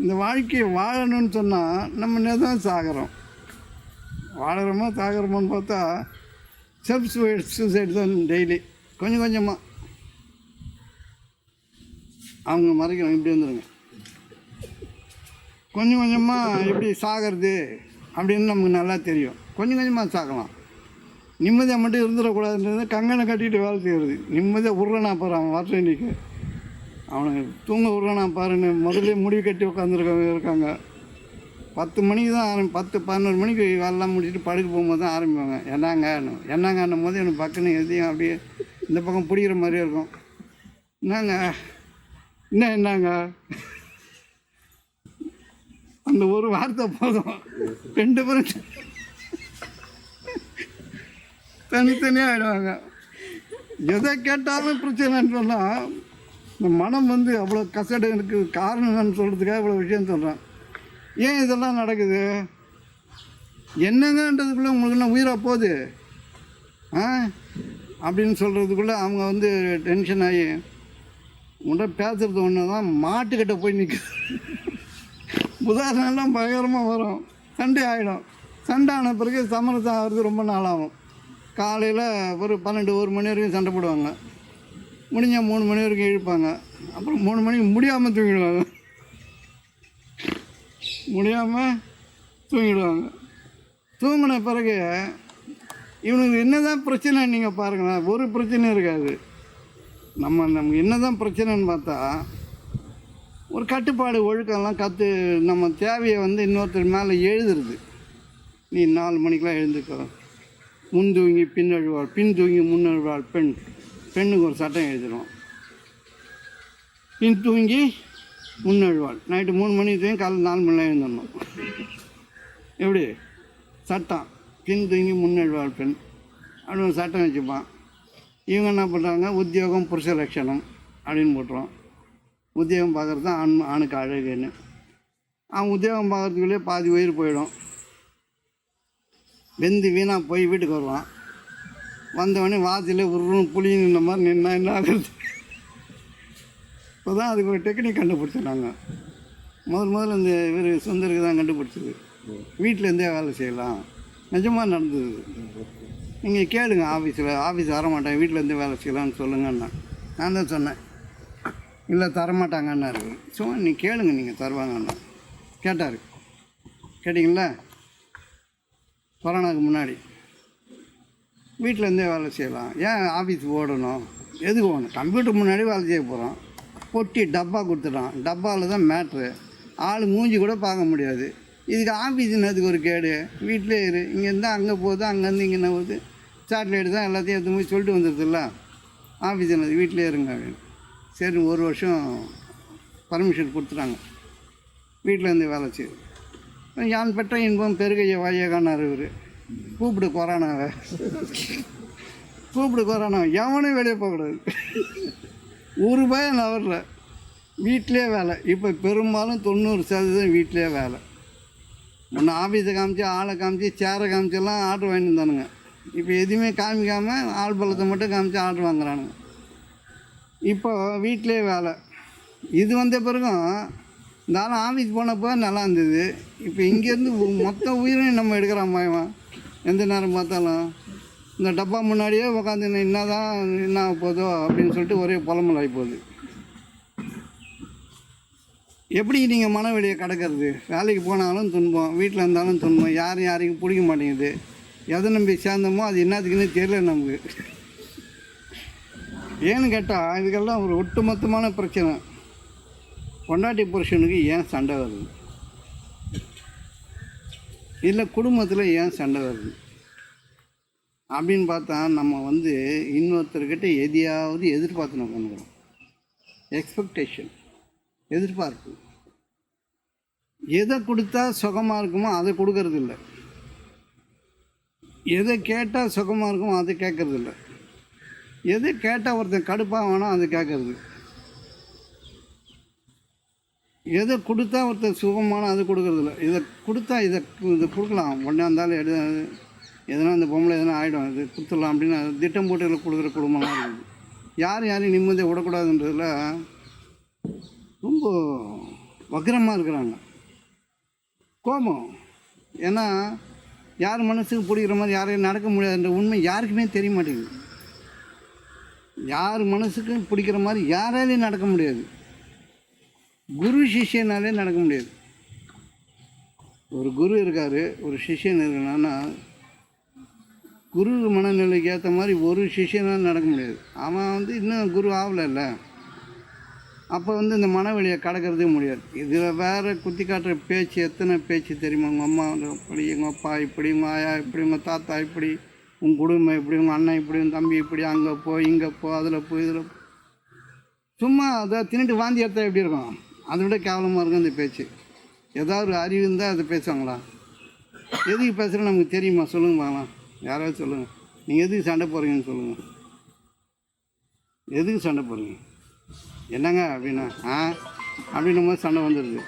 இந்த வாழ்க்கையை வாழணும்னு சொன்னால் நம்ம தான் சாகிறோம். வாழறோமா சாகிறோமான்னு பார்த்தா செல்ஃப் சூசைடு தான் டெய்லி. கொஞ்சம் கொஞ்சமாக அவங்க மறைக்கணும். இப்படி வந்துடுங்க. கொஞ்சம் கொஞ்சமாக எப்படி சாகிறது அப்படின்னு நமக்கு நல்லா தெரியும். கொஞ்சம் கொஞ்சமாக சாகலாம். நிம்மதியாக மட்டும் இருந்துடக்கூடாதுன்றது கங்கனை கட்டிட்டு வேலை செய்கிறது. நிம்மதியாக உருளனா பாரு, அவன் வரல இன்றைக்கி அவனுக்கு தூங்க விட்றனா பாருன்னு முதல்ல முடிவு கட்டி இருக்காங்க. 10 மணிக்கு தான் 10-11 மணிக்கு வேலைலாம் முடிச்சுட்டு படுக்க போகும்போது தான் ஆரம்பிப்பாங்க. என்னங்கன்னும் போது எனக்கு பக்கன்னு எதையும் அப்படியே இந்த பக்கம் பிடிக்கிற மாதிரியே இருக்கும். என்னங்க அந்த ஒரு வார்த்தை போதும், 2 பேரும் தனித்தனியாக ஆகிடுவாங்க. எதை கேட்டாலும் பிரச்சனைன்னு சொன்னால் இந்த மனம் வந்து அவ்வளோ கசடு இருக்குது. காரணம் என்னன்னு சொல்கிறதுக்காக இவ்வளோ விஷயம் சொல்கிறேன். ஏன் இதெல்லாம் நடக்குது? என்னங்கன்றதுக்குள்ளே உங்களுக்கு என்ன உயிராக போகுது? அப்படின்னு சொல்கிறதுக்குள்ளே அவங்க வந்து டென்ஷன் ஆகி உன்கிட்ட பேசுகிறது ஒன்று தான், மாட்டுக்கிட்ட போய் நிற்குது. உதாரணம்லாம் பயங்கரமாக வரும், சண்டை ஆகிடும். சண்டை ஆன பிறகு சமரசம் ஆகிறது ரொம்ப நாளாகும். காலையில் ஒரு 12-1 மணி வரைக்கும் சண்டை போடுவாங்க. முடிஞ்சால் 3 மணி வரைக்கும் இழுப்பாங்க. அப்புறம் 3 மணிக்கு முடியாமல் தூங்கிடுவாங்க. தூங்கின பிறகு இவனுக்கு என்ன தான் பிரச்சனை நீங்கள் பாருங்களேன், ஒரு பிரச்சனையும் இருக்காது. நமக்கு என்ன தான் பிரச்சனைன்னு பார்த்தா, ஒரு கட்டுப்பாடு ஒழுக்கம்லாம் நம்ம தேவையை வந்து இன்னொருத்தர் மேலே எழுதுறது. நீ 4 மணிக்கெலாம் எழுந்துக்கோ, முன் தூங்கி பின் அழுவாள், பின் தூங்கி முன் அழுவாள் பெண்ணுக்கு ஒரு சட்டம் எழுதிடும். பின் தூங்கி முன் அழுவாள், நைட்டு 3 மணிக்கு தூங்கி காலையில் 4 மணிலாம் எழுந்துடணும். எப்படி சட்டம், பின் தூங்கி முன் அழுவாள் பெண் அப்படின்னு ஒரு சட்டம் வச்சுப்பான். இவங்க என்ன பண்ணுறாங்க, உத்தியோகம் புருஷ லட்சணம் அப்படின்னு போட்டுருவோம். உத்தியோகம் பார்க்குறது தான் ஆணுக்கு அழகுன்னு. அவன் உத்தியோகம் பார்க்குறதுக்குள்ளே பாதி உயிர் போயிடும். வெந்து வீணாக போய் வீட்டுக்கு வருவான். வந்தவொடனே வாசலே உருன்னு புளின்னு இந்த மாதிரி நின்னா என்ன ஆகுறது. இப்போ தான் அதுக்கு ஒரு டெக்னிக் கண்டுபிடிச்சிடுறாங்க. முதல்ல இந்த இவர் சுந்தருக்கு தான் கண்டுபிடிச்சது. வீட்டிலேருந்தே வேலை செய்யலாம், நிஜமாக நடந்தது. நீங்கள் கேளுங்க, ஆஃபீஸ் வரமாட்டேன், வீட்டிலேருந்தே வேலை செய்யலாம்னு சொல்லுங்கண்ணா. நான் தான் சொன்னேன், இல்லை தரமாட்டாங்கன்னாரு. சும்மா நீ கேளுங்க, நீங்கள் தருவாங்கண்ணா. கேட்டார். கேட்டிங்களா? கொரோனாவுக்கு முன்னாடி வீட்டிலேருந்தே வேலை செய்யலாம், ஏன் ஆஃபீஸ் ஓடணும், எதுக்கு ஓடணும், கம்ப்யூட்டர் முன்னாடி வேலை செய்ய போகிறோம். பொட்டி டப்பா கொடுத்துட்டான், டப்பாவில் தான் மேட்ரு, ஆள் மூஞ்சி கூட பார்க்க முடியாது. இதுக்கு ஆஃபீஸுன்னு அதுக்கு ஒரு கேடு. வீட்டிலே இரு, இங்கேருந்து அங்கே போகுது, அங்கேருந்து இங்கே போகுது, சேட்டலைட்டு தான் எல்லாத்தையும் எடுத்து போய் சொல்லிட்டு வந்துடுதுல்ல, ஆஃபீஸ் என்னது, வீட்டிலே இருங்க அப்படின்னு. சரி, 1 வருஷம் பர்மிஷன் கொடுத்துட்டாங்க, வீட்டிலேருந்து வேலை செய்யுது. யான் பெற்ற இன்பம் பெருகைய வாயகானார் இவர். கூப்பிடு கொரோனாவை, எவனையும் வெளியே போகக்கூடாது. ஒரு பயம் நவரில், வீட்டிலே வேலை. இப்போ பெரும்பாலும் 90% வீட்டிலே வேலை. முன்ன ஆஃபீஸை காமிச்சு, ஆளை காமிச்சு, சேரை காமிச்செல்லாம் ஆர்டர் வாங்கிட்டு இருந்தானுங்க. இப்போ எதுவுமே காமிக்காமல் ஆள் பலத்தை மட்டும் காமிச்சு ஆர்டர் வாங்குறானுங்க. இப்போ வீட்டிலே வேலை. இது வந்த பிறகும் இந்த ஆள் ஆஃபீஸ் போனப்போ நல்லா இருந்தது. இப்போ இங்கேருந்து மொத்த உயிரையும் நம்ம எடுக்கிறான் பயமா. எந்த நேரம் பார்த்தாலும் இந்த டப்பா முன்னாடியே உட்காந்து என்ன ஆக போதோ அப்படின்னு சொல்லிட்டு ஒரே புலம்பல் ஆகி போகுது. எப்படி நீங்கள் மன வெளியே கிடக்கிறது? வேலைக்கு போனாலும் துன்பம், வீட்டில் இருந்தாலும் துன்பம், யாரையும் பிடிக்க மாட்டேங்குது. எதை நம்பி சேர்ந்தோமோ அது என்னத்துக்குன்னு தெரியல நமக்கு. ஏன்னு கேட்டால் இதுக்கெல்லாம் ஒரு ஒட்டுமொத்தமான பிரச்சனை. பொண்டாட்டி புருஷனுக்கு ஏன் சண்டை வருது, இல்லை குடும்பத்தில் ஏன் சண்டை வருது அப்படின்னு பார்த்தா, நம்ம வந்து இன்னொருத்தர்கிட்ட எதையாவது எதிர்பார்த்து பண்ணுறோம். எக்ஸ்பெக்டேஷன், எதிர்பார்ப்பு. எதை கொடுத்தா சுகமாக இருக்குமோ அதை கொடுக்கறது இல்லை, எதை கேட்டால் சுகமாக இருக்குமோ அதை கேட்கறது இல்லை, எதை கேட்டால் ஒருத்தன் கடுப்பாக வேணும் அதை கேட்கறது, எதை கொடுத்தா ஒருத்தர் சுகமான அது கொடுக்கறதில்ல. இதை கொடுத்தா இதை கொடுக்கலாம், உடனே இருந்தாலும் எதனா இந்த பொம்பளை எதனா ஆகிடும், இது கொடுத்துடலாம் அப்படின்னு திட்டம் போட்டு கொடுக்குற குடும்பம்லாம் இருக்குது. யாரையும் நிம்மதியை விடக்கூடாதுன்றதில் ரொம்ப வக்கிரமாக இருக்கிறாங்க. கோபம், ஏன்னா யார் மனசுக்கு பிடிக்கிற மாதிரி யாரையும் நடக்க முடியாதுன்ற உண்மை யாருக்குமே தெரிய மாட்டேங்குது. யார் மனசுக்கு பிடிக்கிற மாதிரி யாராலையும் நடக்க முடியாது. குரு சிஷ்யனாலே நடக்க முடியாது. ஒரு குரு இருக்கார், ஒரு சிஷ்யன் இருக்கானா, குரு மனநிலைக்கு ஏற்ற மாதிரி ஒரு சிஷ்யனால் நடக்க முடியாது. அவன் வந்து இன்னும் குரு ஆகலைல்ல, அப்போ வந்து இந்த மனவெளியை கடக்கிறதே முடியாது. இதில் வேறு குத்தி காட்டுற பேச்சு எத்தனை பேச்சு தெரியுமா? உங்கள் அம்மா இப்படி, எங்கள் அப்பா இப்படி, உங்கள் ஆயா இப்படி, உங்கள் தாத்தா இப்படி, உங்கள் குடும்பம் இப்படி, உங்கள் அண்ணன் இப்படி, உங்கள் தம்பி இப்படி, அங்கே போ இங்கே போ அதில் போ இதில். சும்மா அதை தின்னுட்டு வாந்தி எடுத்தால் எப்படி இருக்கும்? அதை விட கேவலமாக இருக்கும் இந்த பேச்சு. ஏதாவது ஒரு அறிவு இருந்தால் அதை பேசுவாங்களா? எதுக்கு பேசுகிறேன்னு நமக்கு தெரியுமா? சொல்லுங்க பார்க்கலாம், யாராவது சொல்லுங்கள். நீங்கள் எதுக்கு சண்டை போடுறீங்கன்னு சொல்லுங்கள். எதுக்கு சண்டை போடுறீங்க? என்னங்க அப்படின்னா அப்படின்னும் போது சண்டை வந்துடுது.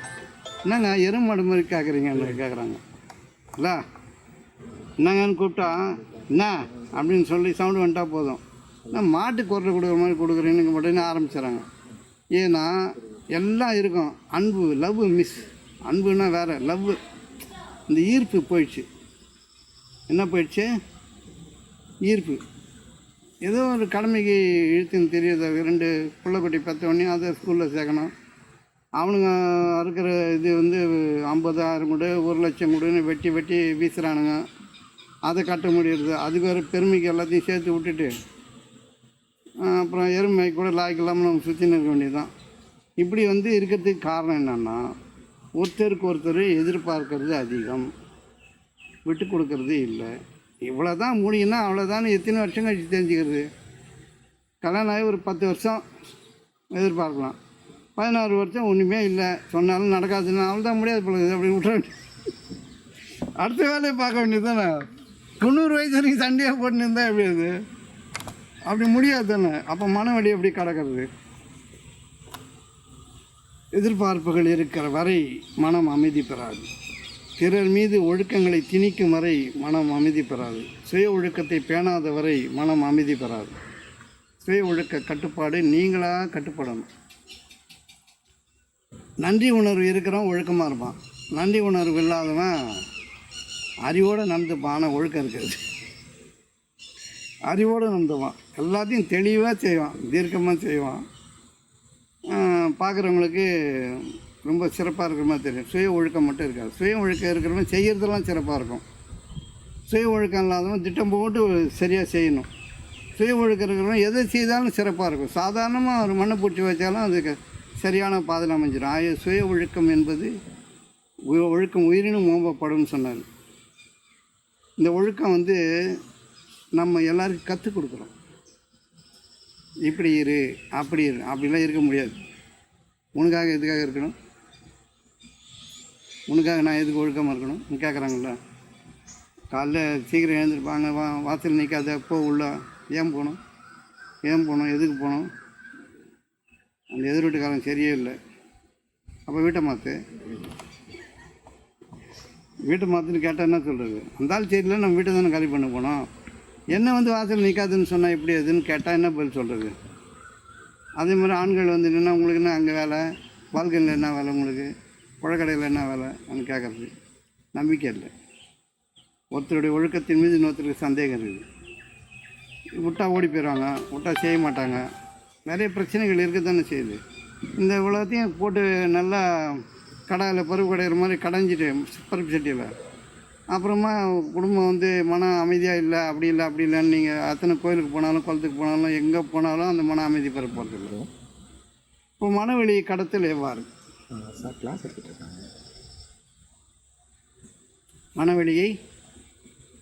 என்னங்க எருமாடு மாதிரி கேட்குறீங்கன்னு கேட்குறாங்க இல்லை. என்னங்கன்னு கூப்பிட்டா என்ன அப்படின்னு சொல்லி சவுண்டு வந்துட்டால் போதும். நான் மாட்டுக்கு குரல் கொடுக்குற மாதிரி கொடுக்குறேன்னு உடனே ஆரம்பிச்சிடறாங்க. ஏன்னா எல்லாம் இருக்கும், அன்பு, லவ் மிஸ். அன்புன்னா வேறு, லவ் இந்த ஈர்ப்பு போயிடுச்சு. என்ன போயிடுச்சு? ஈர்ப்பு. ஏதோ ஒரு கடமைக்கு இழுத்துன்னு தெரியுது. 2 பிள்ளைக்குட்டி பெற்றவொடனே அதை ஸ்கூலில் சேர்க்கணும். அவனுங்க இருக்கிற இது வந்து 50,000 கொடு, 1,00,000 கொடுன்னு வெட்டி வெட்டி வீசுகிறானுங்க. அதை கட்ட முடியறது. அதுக்கு வேறு பெருமைக்கு எல்லாத்தையும் சேர்த்து விட்டுட்டு அப்புறம் எருமை கூட லாய்க்கு இல்லாமல் நம்ம சுற்றின்னு இருக்க வேண்டியது தான். இப்படி வந்து இருக்கிறதுக்கு காரணம் என்னென்னா, ஒருத்தருக்கு ஒருத்தர் எதிர்பார்க்கறது அதிகம், விட்டு கொடுக்கறது இல்லை. இவ்வளோ தான் முடியும்னா அவ்வளோதான். எத்தனை வருஷம் கழிச்சு தெரிஞ்சுக்கிறது? கல்யாணம் ஆகி ஒரு 10 வருஷம் எதிர்பார்க்கலாம், 16 வருஷம் ஒன்றுமே இல்லை, சொன்னாலும் நடக்காதுன்னா அவள் தான் முடியாது போல அப்படின்னு விட்டுற வேண்டிய, அடுத்த வேலையை பார்க்க வேண்டியது தானே. 90 வயசு வரைக்கும் சண்டையாக போட்டுன்னு இருந்தால் எப்படி அது? அப்படி முடியாது தானே. அப்போ மனவழி எப்படி கிடக்கிறது? எதிர்பார்ப்புகள் இருக்கிற வரை மனம் அமைதி பெறாது. பிறர் மீது ஒழுக்கங்களை திணிக்கும் வரை மனம் அமைதி பெறாது. சுய ஒழுக்கத்தை பேணாத வரை மனம் அமைதி பெறாது. சுய ஒழுக்க கட்டுப்பாடு நீங்களாக கட்டுப்படணும். நன்றி உணர்வு இருக்கிறவன் ஒழுக்கமாக இருப்பான். நன்றி உணர்வு இல்லாதவன் அறிவோடு நடந்துப்பான். ஆனால் ஒழுக்கம் இருக்காது. அறிவோடு நடந்துவான், எல்லாத்தையும் தெளிவாக செய்வான், தீர்க்கமாக செய்வான். பார்க்குறவங்களுக்கு ரொம்ப சிறப்பாக இருக்கிற மாதிரி தெரியும். சுய ஒழுக்கம் மட்டும் இருக்காது. சுய ஒழுக்கம் இருக்கிறவங்க செய்கிறதெல்லாம் சிறப்பாக இருக்கும். சுய ஒழுக்கம் இல்லாதவன் திட்டம் போட்டு சரியாக செய்யணும். சுய ஒழுக்கம் இருக்கிறவங்க எதை செய்தாலும் சிறப்பாக இருக்கும். சாதாரணமாக ஒரு மண்ணை பிடிச்சி வச்சாலும் அதுக்கு சரியான பாதையில் அமைஞ்சிடும். சுய ஒழுக்கம் என்பது ஒழுக்கம் உயிரினும் ஓம்பப்படும் சொன்னார். இந்த ஒழுக்கம் வந்து நம்ம எல்லாருக்கும் கற்றுக் கொடுக்குறோம். இப்படி இரு, அப்படி இரு, அப்படிலாம் இருக்க முடியாது. உனக்காக எதுக்காக இருக்கணும்? உனக்காக நான் எதுக்கு ஒழுக்கமாக இருக்கணும் கேட்குறாங்கள. காலைல சீக்கிரம் எழுந்திருப்பாங்க, வாசல் நிற்காத, போ உள்ள. ஏன் போகணும்? எதுக்கு போகணும்? அந்த எதிர் வீட்டுக்காரன் சரியே இல்லை, அப்போ வீட்டை மாற்றுன்னு கேட்டால் என்ன சொல்கிறது? அந்தாலும் சரியில்லை, நம்ம வீட்டை தானே காலி பண்ண போனோம். என்ன வந்து வாசல் நிற்காதுன்னு சொன்னால் எப்படி அதுன்னு கேட்டால் என்ன பதில் சொல்கிறது? அதே மாதிரி ஆண்கள் வந்து என்னென்னா, உங்களுக்கு என்ன அங்கே வேலை, வாழ்க்கையில் என்ன வேலை, உங்களுக்கு புழக்கடையில் என்ன வேலை அப்படின்னு கேட்குறது. நம்பிக்கை இல்லை. ஒருத்தருடைய ஒழுக்கத்தின் மீது இன்னொருத்தருக்கு சந்தேகம் இருக்குது. விட்டா ஓடி போயிடுவாங்க, விட்டா செய்ய மாட்டாங்க. நிறைய பிரச்சனைகள் இருக்க தானே செய்யுது. இந்த உலகத்தையும் போட்டு நல்லா கடாயில் பருப்பு கடையிற மாதிரி கடைஞ்சிட்டு பருப்பு சட்டியில், அப்புறமா குடும்பம் வந்து மன அமைதியாக இல்லை, அப்படி இல்லைன்னு நீங்கள் அத்தனை கோயிலுக்கு போனாலும் குளத்துக்கு போனாலும் எங்கே போனாலும் அந்த மன அமைதி பெற போகிறது. இப்போ மனவெளி கடத்தல் எவ்வாறு? மனவெளியை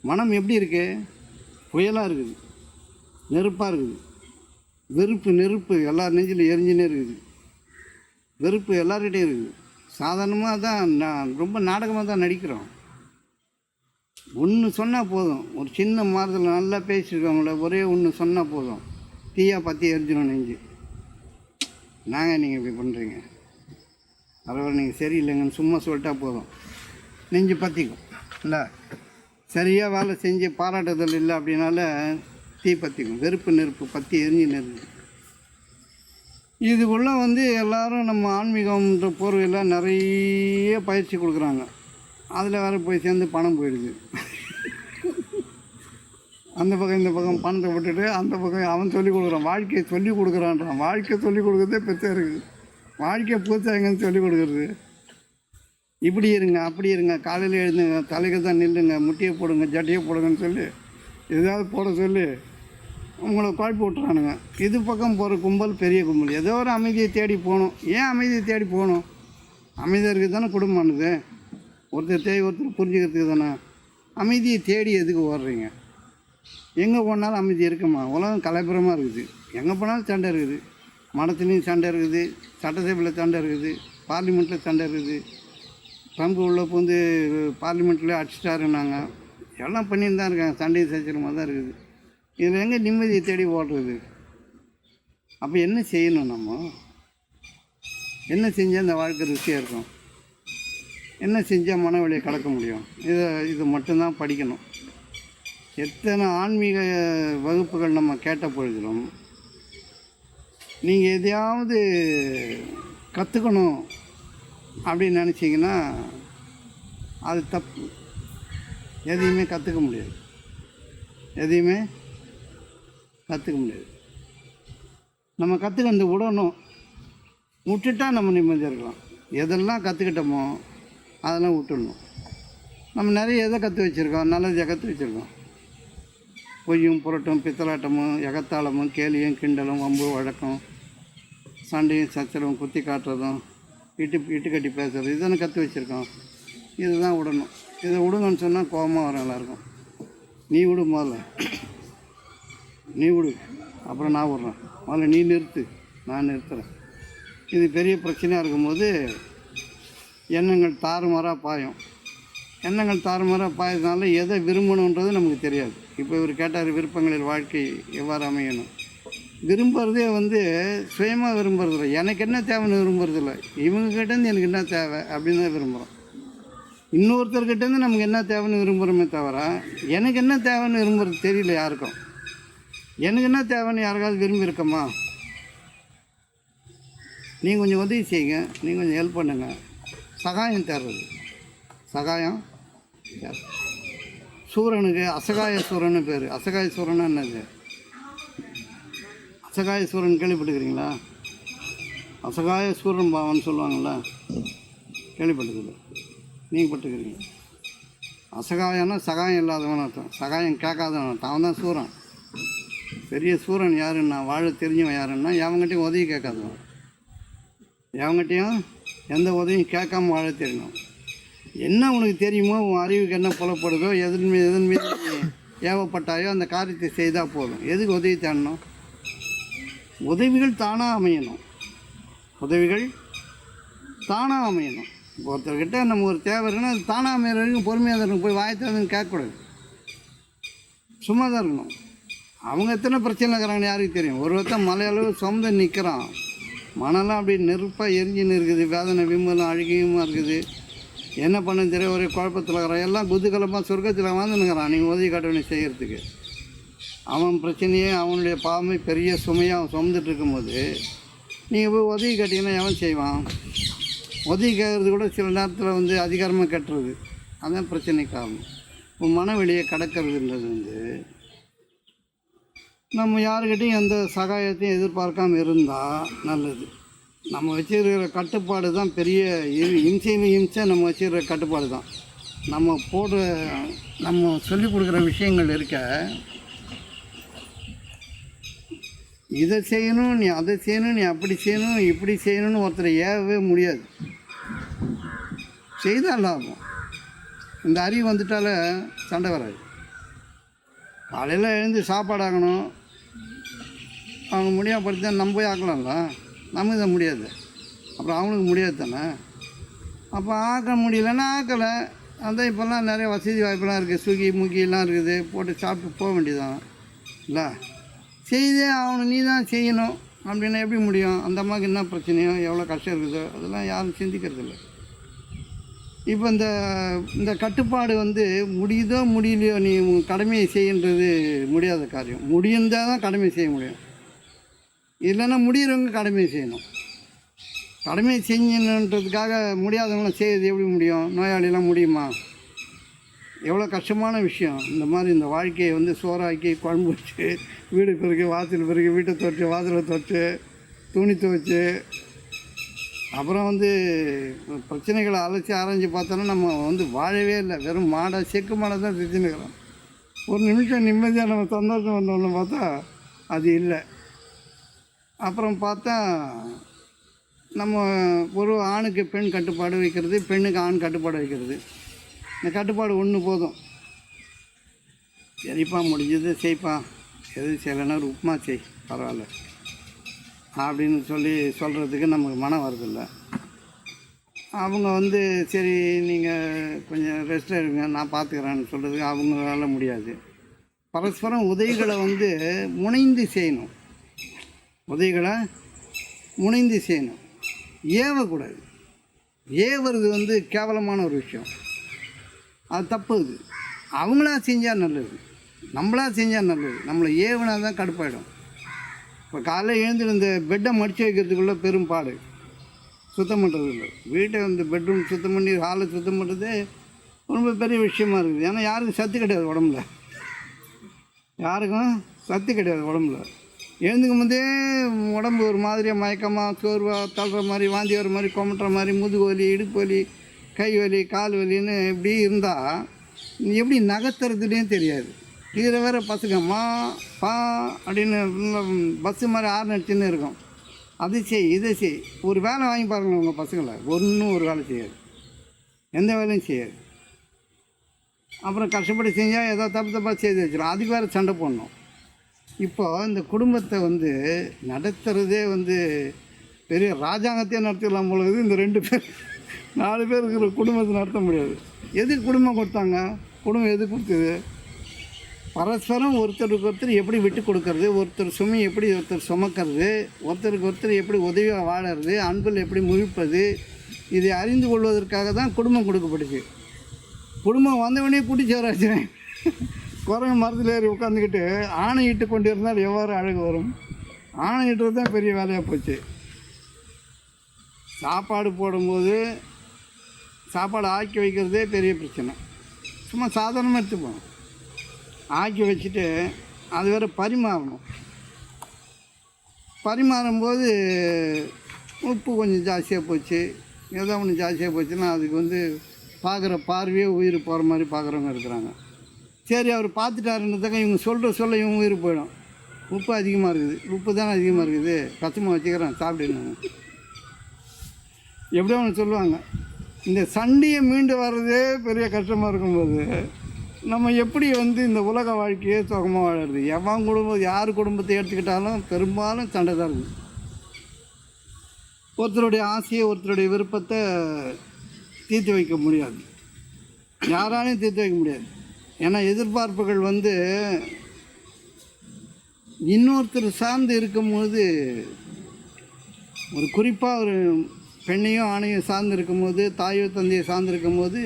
மனம் எப்படி இருக்குது? புயலாக இருக்குது, நெருப்பாக இருக்குது. நெருப்பு எல்லார் நெஞ்சில் எரிஞ்சுனே இருக்குது. வெறுப்பு எல்லார்கிட்டையும் இருக்குது. சாதாரணமாக தான் ரொம்ப நாடகமாக தான் நடிக்கிறோம். ஒன்று சொன்னால் போதும், ஒரு சின்ன மாறுதல் நல்லா பேசியிருக்கவங்கள ஒரே ஒன்று சொன்னால் போதும், தீயா பற்றி எரிஞ்சிடும் நெஞ்சு. நாங்கள் நீங்கள் இப்படி பண்ணுறீங்க, பரவாயில்ல, நீங்கள் சரியில்லைங்கன்னு சும்மா சொல்லிட்டா போதும், நெஞ்சு பற்றிக்கும். இல்லை சரியாக வேலை செஞ்சு பாராட்டுதல் இல்லை அப்படின்னால தீ பற்றிக்கும். நெருப்பு பற்றி எரிஞ்சு நெருங்கு. இதுக்குள்ளே வந்து எல்லோரும் நம்ம ஆன்மீகம்ன்ற போர்வையில் நிறைய பயிற்சி கொடுக்குறாங்க. அதில் வேறு போய் சேர்ந்து பணம் போயிடுது. அந்த பக்கம் இந்த பக்கம் பணத்தை விட்டுட்டு அந்த பக்கம் அவன் சொல்லிக் கொடுக்குறான், வாழ்க்கையை சொல்லிக் கொடுக்குறான்றான். வாழ்க்கை சொல்லிக் கொடுக்குறதே பெருசாக இருக்குது. வாழ்க்கையை பூச்சா எங்கன்னு சொல்லிக் கொடுக்குறது. இப்படி இருங்க, அப்படி இருங்க, காலையில் எழுதுங்க, தலைக்கு தான் நில்லுங்க, முட்டியை போடுங்க, ஜட்டியை போடுங்கன்னு சொல்லி ஏதாவது போட சொல்லி உங்களை குழப்பி விட்டுறானுங்க. இது பக்கம் போகிற கும்பல் பெரிய கும்பல். ஏதோ ஒரு அமைதியை தேடி போகணும். ஏன் அமைதியை தேடி போகணும்? அமைதியாக இருக்குது தானே குடும்பமானது. ஒருத்தர் புரிஞ்சுக்கிறதுக்கு தானே. அமைதியை தேடி எதுக்கு ஓடுறீங்க? எங்கே போனாலும் அமைதி இருக்குமா? உலகம் கலைப்புறமாக இருக்குது. எங்கே போனாலும் சண்டை இருக்குது. மடத்துலேயும் சண்டை இருக்குது, சட்டசபையில் சண்டை இருக்குது, பார்லிமெண்ட்டில் சண்டை இருக்குது. ட்ரம்ப் உள்ள வந்து பார்லிமெண்ட்லேயே அடிச்சிட்டாருன்னாங்க. எல்லாம் பண்ணின்னு தான் இருக்காங்க. சண்டையை சச்சரமாக தான் இருக்குது. இதில் எங்கே நிம்மதியை தேடி ஓடுறது? அப்போ என்ன செய்யணும்? நம்ம என்ன செஞ்சால் இந்த வாழ்க்கை ருசியாக இருக்கும்? என்ன செஞ்சால் மனவெளியை கடக்க முடியும்? இது மட்டும்தான் படிக்கணும். எத்தனை ஆன்மீக வகுப்புகள் நம்ம கேட்ட பொழுதிலும் நீங்கள் எதையாவது கற்றுக்கணும் அப்படின்னு நினச்சிங்கன்னா அது தப்பு. எதையுமே கற்றுக்க முடியாது, எதையுமே கற்றுக்க முடியாது. நம்ம கற்றுக்கிட்டு விடணும், விட்டுட்டா நம்ம நிம்மதியாக இருக்கலாம். எதெல்லாம் கற்றுக்கிட்டோமோ அதெல்லாம் விட்டுடணும். நம்ம நிறைய எதை கற்று வச்சுருக்கோம், நல்லது கற்று வச்சுருக்கோம். பொய்யும் புரட்டும் பித்தலாட்டமும் எகத்தாளமும் கேலியும் கிண்டலும் வம்பு வழக்கம் சண்டையும் சச்சரவும் குத்தி காட்டுறதும் இட்டு கட்டி பேசுறது இதெல்லாம் கற்று வச்சுருக்கோம். இதுதான் விடணும். இதை விடுங்கன்னு சொன்னால் கோபமாக வரும் எல்லாருக்கும். நீ விடு, முதல்ல நீ விடு, அப்புறம் நான் விட்றேன். முதல்ல நீ நிறுத்து, நான் நிறுத்துகிறேன். இது பெரிய பிரச்சனையாக இருக்கும்போது எண்ணங்கள் தாறுமாறாக பாயும். எண்ணங்கள் தாறுமாறாக பாயதுனால எதை விரும்பணுன்றது நமக்கு தெரியாது. இப்போ இவர் கேட்டார், விருப்பங்களில் வாழ்க்கை எவ்வாறு அமையணும். விரும்புகிறதே சுயமாக விரும்புறதில்லை. எனக்கு என்ன தேவைன்னு விரும்புறதில்ல, இவங்ககிட்டேருந்து எனக்கு என்ன தேவை அப்படின்னு தான் விரும்புகிறோம். இன்னொருத்தர்கிட்டேருந்து நமக்கு என்ன தேவைன்னு விரும்புகிறோமே தவிர எனக்கு என்ன தேவைன்னு விரும்புறது தெரியல யாருக்கும். எனக்கு என்ன தேவைன்னு யாருக்காவது விரும்பி இருக்கமா? நீங்கள் கொஞ்சம் உதவி செய்யுங்க, நீங்கள் கொஞ்சம் ஹெல்ப் பண்ணுங்க. சகாயம் தேர்றது, சகாயம் சூரனுக்கு அசகாய சூரன்னு பேர். அசகாய சூரன்னா என்னது? அசகாய சூரன் கேள்விப்பட்டுக்கிறீங்களா? அசகாய சூரன் பாவன்னு சொல்லுவாங்கள்ல, கேள்விப்பட்டுக்கல? நீங்கள் பட்டுக்கிறீங்க. அசகாயம்னா சகாயம் இல்லாதவன் அர்த்தம், சகாயம் கேட்காதவன் அர்த்தம். அவன் தான் சூரன். பெரிய சூரன் யாருன்னா, வாழ தெரிஞ்சவன் யாருன்னா எவங்கிட்டையும் உதவி கேட்காதவன், எவங்கிட்டையும் எந்த உதவியும் கேட்காம வாழ தெரியணும். என்ன உனக்கு தெரியுமோ, உன் அறிவுக்கு என்ன புலப்படுதோ, எதன் மீது ஏவப்பட்டாயோ அந்த காரியத்தை செய்தால் போதும். எதுக்கு உதவி தேடணும்? உதவிகள் தானாக அமையணும், உதவிகள் தானாக அமையணும். ஒருத்தர்கிட்ட நம்ம ஒரு தேவை இருக்குன்னா அது தானாக அமைகிற வரைக்கும் பொறுமையாக தான் இருக்கணும். போய் வாய்த்தாதுன்னு கேட்கக்கூடாது, சும்மா தான் இருக்கணும். அவங்க எத்தனை பிரச்சனை இருக்கிறாங்கன்னு யாருக்கு தெரியும்? ஒருத்தன் மலையளவு சொந்த நிற்கிறான், மனெல்லாம் அப்படி நெருப்பாக எரிஞ்சுன்னு இருக்குது, வேதனை விம்மலும் அழுகியுமா இருக்குது. என்ன பண்ண தெரியும், ஒரே குழப்பத்தில் இருக்கிறான். எல்லாம் குதூகலமாக சொர்க்கத்தில் வாழ்ந்துன்னுக்கிறான். நீங்கள் உதவி காட்டணும் செய்கிறதுக்கு. அவன் பிரச்சனையே, அவனுடைய பாவமே பெரிய சுமையாக அவன் சுமந்துட்டு இருக்கும்போது நீங்கள் போய் உதவி கேட்டிங்கன்னா எவன் செய்வான்? உதவி கேட்குறது கூட சில நேரத்தில் அதிகாரமாக கட்டுறது, அதுதான் பிரச்சனை காரணம். இப்போ மனவெளியை கடக்கிறதுன்றது நம்ம யாருக்கிட்டையும் எந்த சகாயத்தையும் எதிர்பார்க்காமல் இருந்தால் நல்லது. நம்ம வச்சுருக்கிற கட்டுப்பாடு தான் பெரிய இம்சை. நம்ம வச்சுருக்கிற கட்டுப்பாடு தான் நம்ம சொல்லிக் கொடுக்குற விஷயங்கள் இருக்க. இதை செய்யணும், நீ அதை செய்யணும், நீ அப்படி செய்யணும், இப்படி செய்யணும்னு ஒருத்தரை ஏவவே முடியாது. செய்தால் லாபம். இந்த அறிவு வந்துட்டால சண்டை வராது. காலையில் எழுந்து சாப்பாடு ஆகணும், அவங்க முடியாமல் படுத்தா நம்ம போய் ஆக்கலாம்ல, நமக்கு தான் முடியாது. அப்புறம் அவங்களுக்கு முடியாது தானே. அப்போ ஆக்க முடியலன்னா ஆக்கலை. அதான் இப்போல்லாம் நிறைய வசதி வாய்ப்பெல்லாம் இருக்குது, ஸ்விக்கி முக்கியெல்லாம் இருக்குது, போட்டு சாப்பிட்டு போக வேண்டியதான் இல்லை. செய்தே ஆகணும், நீ தான் செய்யணும் அப்படின்னா எப்படி முடியும்? அந்த அம்மாவுக்கு என்ன பிரச்சனையோ, எவ்வளோ கஷ்டம் இருக்குதோ அதெல்லாம் யாரும் சிந்திக்கிறதில்ல. இப்போ இந்த கட்டுப்பாடு முடியுதோ முடியலையோ, நீ உங்கள் கடமையை செய்யன்றது முடியாத காரியம். முடிந்தால் தான் கடமை செய்ய முடியும், இல்லைன்னா முடிகிறவங்க கடமையை செய்யணும். கடமையை செஞ்சணுன்றதுக்காக முடியாதவங்களாம் செய்யறது எப்படி முடியும்? நோயாளிலாம் முடியுமா? எவ்வளோ கஷ்டமான விஷயம். இந்த மாதிரி இந்த வாழ்க்கையை சோறாக்கி குழம்பு வச்சு, வீடு பெருக்கு, வாசல் பெருக்கு, வீட்டை துவைச்சு, வாசலை துவைச்சு, துணி துவைச்சு, அப்புறம் பிரச்சனைகளை அழைச்சி ஆராய்ச்சி பார்த்தோன்னா நம்ம வாழவே இல்லை. வெறும் மாடை, செக்கு மாடை தான் செஞ்சுன்னுக்கிறோம். ஒரு நிமிஷம் நிம்மதியாக நம்ம சந்தோஷம் வந்தோம்னு பார்த்தா அது இல்லை. அப்புறம் பார்த்தா நம்ம ஒரு ஆணுக்கு பெண் கட்டுப்பாடு வைக்கிறது, பெண்ணுக்கு ஆண் கட்டுப்பாடு வைக்கிறது. இந்த கட்டுப்பாடு ஒன்று போதும். சரிப்பா, முடிஞ்சது செய்ப்பா, எது செய்யலைன்னா ஒரு உப்புமா செய், பரவாயில்ல அப்படின்னு சொல்கிறதுக்கு நமக்கு மனம் வருதில்ல. அவங்க சரி நீங்கள் கொஞ்சம் ரெஸ்ட் எடுங்க, நான் பார்த்துக்கிறேன்னு சொல்கிறதுக்கு அவங்களால முடியாது. பரஸ்பரம் உதவிகளை முனைந்து செய்யணும், உதவிகளை முனைந்து செய்யணும், ஏவக்கூடாது. ஏவுறது கேவலமான ஒரு விஷயம், அது தப்பு. அது அவங்களா செஞ்சால் நல்லது. நம்மளா செஞ்சால் நல்லது. நம்மளை ஏவுனா தான் கடுப்பாயிடும். இப்போ காலையில் எழுந்து இந்த பெட்டை மடித்து வைக்கிறதுக்குள்ளே பெரும் பாடு. சுத்தம் பண்ணுறது இல்லை. வீட்டை வந்து பெட்ரூம் சுத்தம் பண்ணி ஹாலை சுத்தம் பண்ணுறதே ரொம்ப பெரிய விஷயமா இருக்குது. ஏன்னா யாருக்கும் சத்து கிடையாது உடம்புல, யாருக்கும் சத்து கிடையாது உடம்புல. எழுந்துக்கும் போதே உடம்பு ஒரு மாதிரியாக மயக்கமாக சோர்வாக தள்ளுற மாதிரி, வாந்தி வர மாதிரி, கொமட்டுற மாதிரி, முதுகு வலி, இடுப்பு வலி, கை வலி, கால் வலின்னு இப்படி இருந்தால் எப்படி நகர்த்துறதுலேயும் தெரியாது. இதில் வேறு பசங்க மா பா அப்படின்னு பஸ்ஸு மாதிரி ஆர்னடிச்சுன்னு இருக்கும். அது செய் இதை செய். ஒரு வேலை வாங்கி பாருங்கள் உங்கள் பசங்களை, ஒன்றும் ஒரு வேலை செய்யாது, எந்த வேலையும் செய்யாது. அப்புறம் கஷ்டப்பட்டு செஞ்சால் ஏதோ தப்பாக செய்து வச்சிடும். அதுக்கு வேறு சண்டை போடணும். இப்போ இந்த குடும்பத்தை வந்து நடத்துகிறதே வந்து பெரிய ராஜாங்கத்தையே நடத்திடலாம் பொழுது இந்த 2 பேர் 4 பேர் இருக்கிற குடும்பத்தை நடத்த முடியாது. எதுக்கு குடும்பம் கொடுத்தாங்க? குடும்பம் எது கொடுத்தது? பரஸ்பரம் ஒருத்தருக்கு ஒருத்தர் எப்படி விட்டு கொடுக்கறது, ஒருத்தர் சுமை எப்படி ஒருத்தர் சுமக்கிறது, ஒருத்தருக்கு ஒருத்தர் எப்படி உதவியாக வாழறது, அன்பில் எப்படி முழிப்பது, இதை அறிந்து கொள்வதற்காக தான் குடும்பம் கொடுக்கப்பட்டுச்சு. குடும்பம் வந்தவனே கூட்டி சேராச்சுனேன். குரங்கு மரத்தில் ஏறி உட்காந்துக்கிட்டு ஆணையிட்டு கொண்டு இருந்தால் எவ்வாறு அழகு வரும்? ஆணையிட்டுறது தான் பெரிய வேலையாக போச்சு. சாப்பாடு போடும்போது சாப்பாடு ஆக்கி வைக்கிறதே பெரிய பிரச்சனை. சும்மா சாதாரணமாக எடுத்துப்போம். ஆக்கி வச்சுட்டு அது வேறு பரிமாறணும். பரிமாறும்போது உப்பு கொஞ்சம் ஜாஸ்தியாக போச்சு, ஏதோ ஒன்று ஜாஸ்தியாக போச்சுன்னா அதுக்கு வந்து பார்க்குற பார்வையே உயிர் போகிற மாதிரி பார்க்குறவங்க இருக்கிறாங்க. சரி, அவர் பார்த்துட்டாருன்றதுக்காக இவங்க சொல்ல இவங்க உயிர் போயிடும். உப்பு அதிகமாக இருக்குது, உப்பு தானே அதிகமாக இருக்குது, கஷ்டமாக வச்சுக்கிறேன் சாப்பிடுன்னு எப்படியோ ஒன்று சொல்லுவாங்க. இந்த சண்டையை மீண்டு வர்றதே பெரிய கஷ்டமாக இருக்கும்போது நம்ம எப்படி வந்து இந்த உலக வாழ்க்கையே சுகமாக வாழறது? எவன் குடும்பம் யார் குடும்பத்தை எடுத்துக்கிட்டாலும் பெரும்பாலும் சண்டை தான் இருக்குது. ஒருத்தருடைய ஆசையை ஒருத்தருடைய விருப்பத்தை தீர்த்து வைக்க முடியாது, யாராலையும் தீர்த்து வைக்க முடியாது. ஏன்னா எதிர்பார்ப்புகள் வந்து இன்னொருத்தர் சார்ந்து இருக்கும்போது, ஒரு குறிப்பாக ஒரு பெண்ணையும் ஆணையும் சார்ந்து இருக்கும்போது, தாயோ தந்தையை சார்ந்து இருக்கும்போது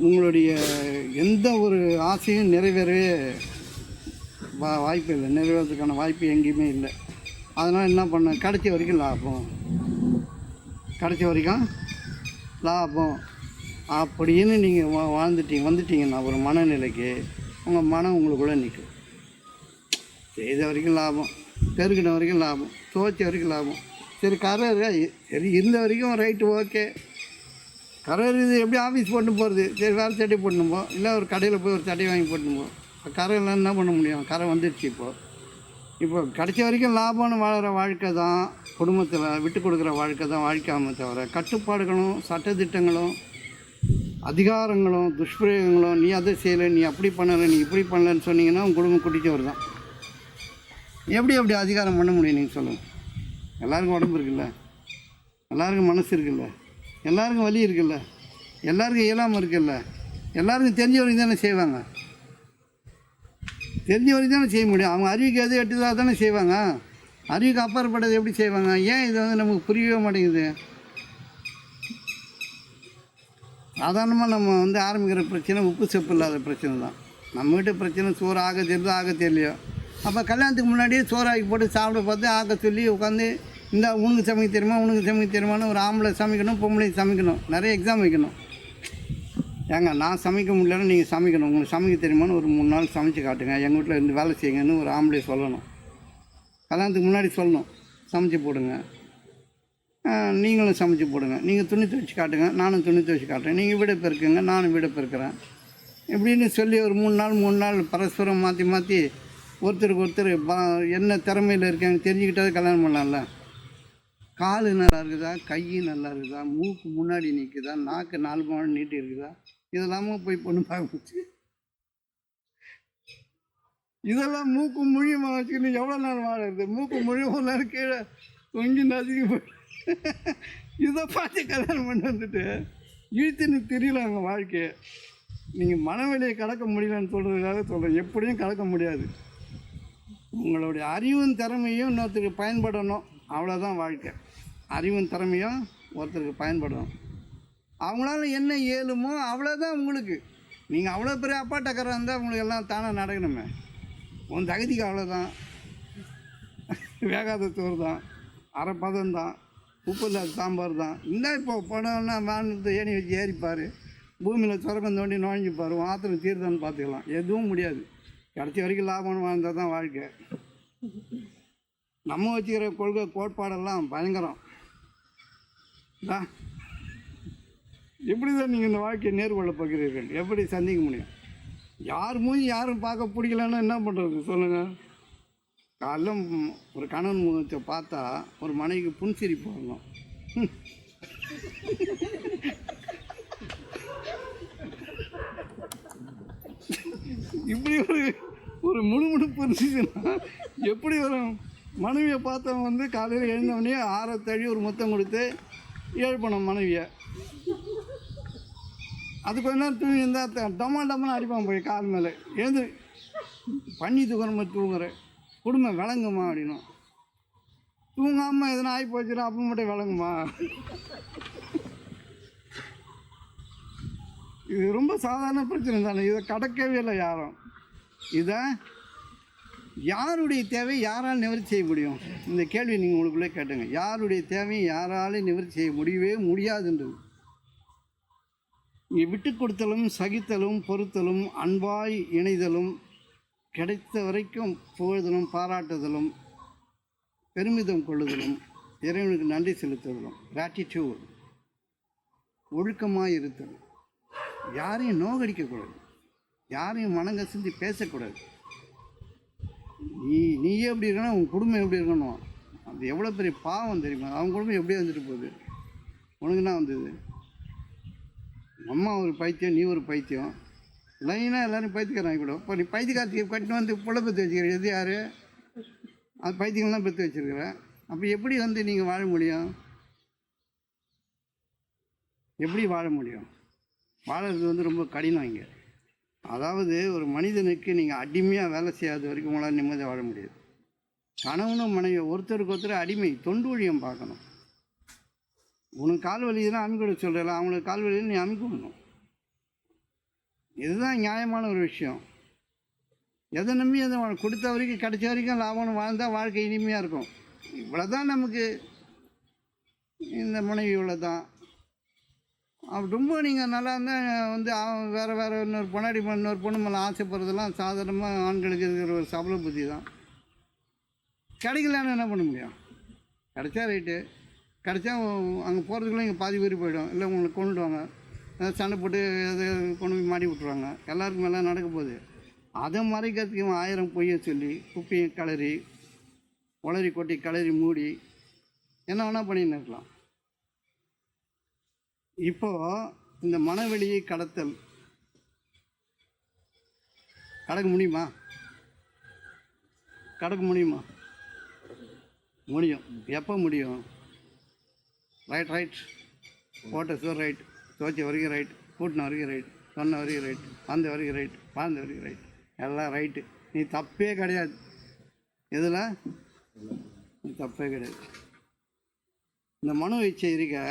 உங்களுடைய எந்த ஒரு ஆசையும் நிறைவேறவே வாய்ப்பு இல்லை, நிறைவேறதுக்கான வாய்ப்பு எங்கேயுமே இல்லை. அதனால் என்ன பண்ண, கடைசி வரைக்கும் லாபம், கடைசி வரைக்கும் லாபம் அப்படின்னு நீங்கள் வந்துட்டீங்கன்னா ஒரு மனநிலைக்கு உங்கள் மனம் உங்களுக்குள்ளே நிற்கும். செய்த வரைக்கும் லாபம், பெருக்கின வரைக்கும் லாபம், துவைச்ச வரைக்கும் லாபம். சரி கரை சரி இருந்த வரைக்கும் ரைட்டு ஓகே. கரை இது எப்படி ஆஃபீஸ் போட்டு போகிறது? சரி வேறு சட்டை போட்டுன்னு போ, இல்லை ஒரு கடையில் போய் ஒரு சட்டை வாங்கி போட்டுன்னு போ. கரையெல்லாம் என்ன பண்ண முடியும்? கரை வந்துடுச்சு. இப்போ கடைசி வரைக்கும் லாபம்னு வாழற வாழ்க்கை தான் குடும்பத்தில் விட்டு கொடுக்குற வாழ்க்கை தான் வாழ்க்கையாமே தவிர, கட்டுப்பாடுகளும் சட்டத்திட்டங்களும் அதிகாரங்களும் துஷ்பிரயோகங்களும், நீ அதை செய்யலை, நீ அப்படி பண்ணலை, நீ இப்படி பண்ணலன்னு சொன்னீங்கன்னா உங்கள் குடும்பம் குட்டிச்சவர் தான். எப்படி அப்படி அதிகாரம் பண்ண முடியும் நீங்கள் சொல்லுங்கள்? எல்லாருக்கும் உடம்பு இருக்குல்ல, எல்லாருக்கும் மனசு இருக்குல்ல, எல்லாருக்கும் வலி இருக்குல்ல, எல்லாருக்கும் இயலாமல் இருக்குல்ல, எல்லாருக்கும் தெரிஞ்ச வரைக்கும் தானே செய்வாங்க, தெரிஞ்ச வரைக்கும் தானே செய்ய முடியும். அவங்க அறிவுக்கு எது எட்டுதாக தானே செய்வாங்க, அறிவுக்கு அப்பாற்பட்டது எப்படி செய்வாங்க? ஏன் இது வந்து நமக்கு புரியவே மாட்டேங்குது? சாதாரணமாக நம்ம வந்து ஆரம்பிக்கிற பிரச்சனை உப்பு செப்பு இல்லாத பிரச்சனை தான். நம்ம வீட்டு பிரச்சனை சோறு ஆக தெரியுதோ ஆக தெரியலையோ, அப்போ கல்யாணத்துக்கு முன்னாடியே சோறு ஆக்கி போட்டு சாப்பிட பார்த்து ஆக்க சொல்லி உட்காந்து இந்த உனக்கு சமைக்க தெரியுமா, உனக்கு சமைக்க தெரியுமான்னு ஒரு ஆம்பளை சமைக்கணும், பொம்பளை சமைக்கணும், நிறைய எக்ஸாம் வைக்கணும். ஏங்க நான் சமைக்க முடியலன்னா நீங்கள் சமைக்கணும், உங்களுக்கு சமைக்க தெரியுமான்னு ஒரு 3 நாள் சமைச்சு காட்டுங்க, எங்கள் வீட்டில் இருந்து வேலை செய்யுங்கன்னு ஒரு ஆம்பளை சொல்லணும். கல்யாணத்துக்கு முன்னாடி சொல்லணும், சமைச்சு போடுங்க, நீங்களும் சமைச்சு போடுங்க, நீங்கள் துணி துவைச்சி காட்டுங்க, நானும் துணி துவைச்சி காட்டுறேன், நீங்கள் வீடை பெருக்குங்க, நானும் வீடை பெருக்கிறேன் இப்படின்னு சொல்லி ஒரு 3 நாள் பரஸ்பரம் மாற்றி மாற்றி ஒருத்தருக்கு ஒருத்தர் என்ன திறமையில் இருக்காங்க தெரிஞ்சுக்கிட்டாது கல்யாணம் பண்ணலாம்ல. கால் நல்லா இருக்குதா, கை நல்லா இருக்குதா, மூக்கு முன்னாடி நிற்குதா, நாக்கு 4 முழம் நீட்டி இருக்குதா, இதெல்லாமும் போய் பொண்ணு பார்க்க. இதெல்லாம் மூக்கு மொழியமாக வச்சுக்கிட்டு எவ்வளோ நேரம் வாழறது? மூக்கு மொழி ஒரு நேரம் கீழே கொஞ்சம் நசுக்கி போய் இதை பார்த்து கல்யாணம் பண்ணி வந்துட்டு இழுத்துன்னு தெரியல அவங்க வாழ்க்கையை. நீங்கள் மனவெளியை கடக்க முடியலன்னு சொல்கிறதுக்காக சொல்கிறேன், எப்படியும் கடக்க முடியாது. உங்களுடைய அறிவும் திறமையும் இன்னொருத்தருக்கு பயன்படணும், அவ்வளோதான் வாழ்க்கை. அறிவும் திறமையும் ஒருத்தருக்கு பயன்படணும். அவங்களால என்ன இயலுமோ அவ்வளோதான் உங்களுக்கு. நீங்கள் அவ்வளோ பெரிய அப்பாட்டக்காரன் இருந்தால் உங்களுக்கு எல்லாம் தானாக நடக்கணுமே. உன் தகுதிக்கு அவ்வளோதான். வேகாத சோறு தான், அரை பதம் தான், உப்பு இல்லாத சாம்பார் தான். இந்த இப்போ பணம்னா வானத்தை ஏணி வச்சு ஏறிப்பார், பூமியில் சுரக்கம் தோண்டி நுழைஞ்சிப்பார், ஆத்திரம் தீர்தான்னு பார்த்துக்கலாம். எதுவும் முடியாது. கடைசி வரைக்கும் லாபம் வாழ்ந்தால் தான் வாழ்க்கை. நம்ம வச்சுக்கிற கொள்கை கோட்பாடெல்லாம் பயங்கரம் தான். எப்படி தான் நீங்கள் இந்த வாழ்க்கையை நேர்கொள்ள போகிறீர்கள்? எப்படி சந்திக்க முடியும்? யார் மூஞ்சி யாரும் பார்க்க பிடிக்கலன்னா என்ன பண்ணுறது சொல்லுங்கள்? காலைல ஒரு கணவன் முகத்தை பார்த்தா ஒரு மனைவிக்கு புன்சிரிப்பு வரணும். இப்படி ஒரு முணுமுணுப்பு இருந்துச்சுன்னா எப்படி வரும்? மனைவியை பார்த்தவன் வந்து காலையில் எழுந்தவொடனே ஆற தழி ஒரு முத்தம் கொடுத்து எழுப்பணும் மனைவியை. அது கொஞ்ச நேரம் தூங்கி இருந்தால் டமான்னு அடிப்பான் போய் கால் மேலே. எழுந்து பண்ணி தூக்குற தூங்குறேன், குடும்பம் விளங்குமா அப்படின்னும். தூங்காமல் எதனா ஆகி போச்சுன்னா அப்போ மட்டும் விளங்குமா? இது ரொம்ப சாதாரண பிரச்சனை தானே. இதை கடக்கவே இல்லை யாரும். இதை யாருடைய தேவை யாரால் நிவர்த்தி செய்ய முடியும்? இந்த கேள்வி நீங்கள் உங்களுக்குள்ளே கேட்டுங்க. யாருடைய தேவையும் யாராலும் நிவர்த்தி செய்ய முடியவே முடியாதுன்றது. இங்கே விட்டு கொடுத்தலும் சகித்தலும் பொறுத்தலும் அன்பாய் இணைதலும் கிடைத்த வரைக்கும் புகழ்தலும் பாராட்டுதலும் பெருமிதம் கொள்ளுதலும் இறைவனுக்கு நன்றி செலுத்துதலும் கிராட்டிடியூட், ஒழுக்கமாக இருத்தல், யாரையும் நோகடிக்கக்கூடாது, யாரையும் மனங்கசிந்து பேசக்கூடாது. நீயே எப்படி இருக்கணும், உன் குடும்பம் எப்படி இருக்கணும். அது எவ்வளோ பெரிய பாவம் தெரியுமா? அவங்க குடும்பம் எப்படி வந்துட்டு போகுது, உனக்கு என்ன வந்தது? அம்மா ஒரு பைத்தியம், நீ ஒரு பைத்தியம், லைனாக எல்லோரும் பைத்தியக்காரன் கூட. இப்போ நீ பைத்தியக்காரத்துக்கு கட்டின்னு வந்து புள்ள பெற்று வச்சுக்கிற எது யார்? அது பைத்தியங்கள்லாம் பெற்று வச்சுருக்கிறேன். அப்போ எப்படி வந்து நீங்கள் வாழ முடியும்? எப்படி வாழ முடியும்? வாழறது வந்து ரொம்ப கடினம் இங்கே. அதாவது ஒரு மனிதனுக்கு நீங்கள் அடிமையாக வேலை செய்யாத வரைக்கும் உங்களால் நிம்மதியாக வாழ முடியாது. கணவனும் மனைவி ஒருத்தருக்கு ஒருத்தர் அடிமை, தொண்டு ஊழியம் பார்க்கணும். உனக்கு கால் வலிதுன்னா அமுக்கிட சொல்கிறல, அவங்களுக்கு கால் வலின்னு நீ அமுக்கி விடணும். இதுதான் நியாயமான ஒரு விஷயம். எதை நம்பி எதை கொடுத்த வரைக்கும் கிடைச்ச வரைக்கும் லாபம்னு வாழ்ந்தால் வாழ்க்கை இனிமையாக இருக்கும். இவ்வளோ தான் நமக்கு இந்த மனைவி, இவ்வளோ தான். அப்படி ரொம்ப நீங்கள் நல்லா இருந்தால் வந்து வேறு இன்னொரு பொண்ணாடி இன்னொரு பொண்ணு மேலே ஆசைப்படுறதெல்லாம் சாதாரணமாக ஆண்களுக்கு இருக்கிற ஒரு சபல புத்தி தான். கிடைக்கலன்னு என்ன பண்ண முடியும்? கிடைச்சா ரைட்டு, கிடைச்சா அங்கே போகிறதுக்குள்ளே இங்கே பாதி பேர் போயிடும். இல்லை உங்களை கொண்டுடுவாங்க, சண்டை போட்டு அதை கொண்டு போய் மாடி விட்ருவாங்க. எல்லாருக்கும் எல்லாம் நடக்க போகுது. அதை மறைக்கிறதுக்கு 1000 பொய்யை சொல்லி குப்பையும் கிளறி உளறி கொட்டி கிளறி மூடி என்ன வேணால் பண்ணின்னு இருக்கலாம். இப்போது இந்த மனவெளியை கடத்தல் கடக்க முடியுமா? கடக்க முடியுமா? முடியும். எப்போ முடியும்? ரைட் போட்ட சோர் ரைட், துவச்ச வரைக்கும் ரைட், கூட்டின வரைக்கும் ரைட், சொன்ன வரைக்கும் ரைட், வந்த வரைக்கும் ரைட், வாழ்ந்த வரைக்கும் ரைட், எல்லாம் ரைட்டு. நீ தப்பே கிடையாது. இதில் நீ தப்பே கிடையாது. இந்த மனோ இச்சை இருக்க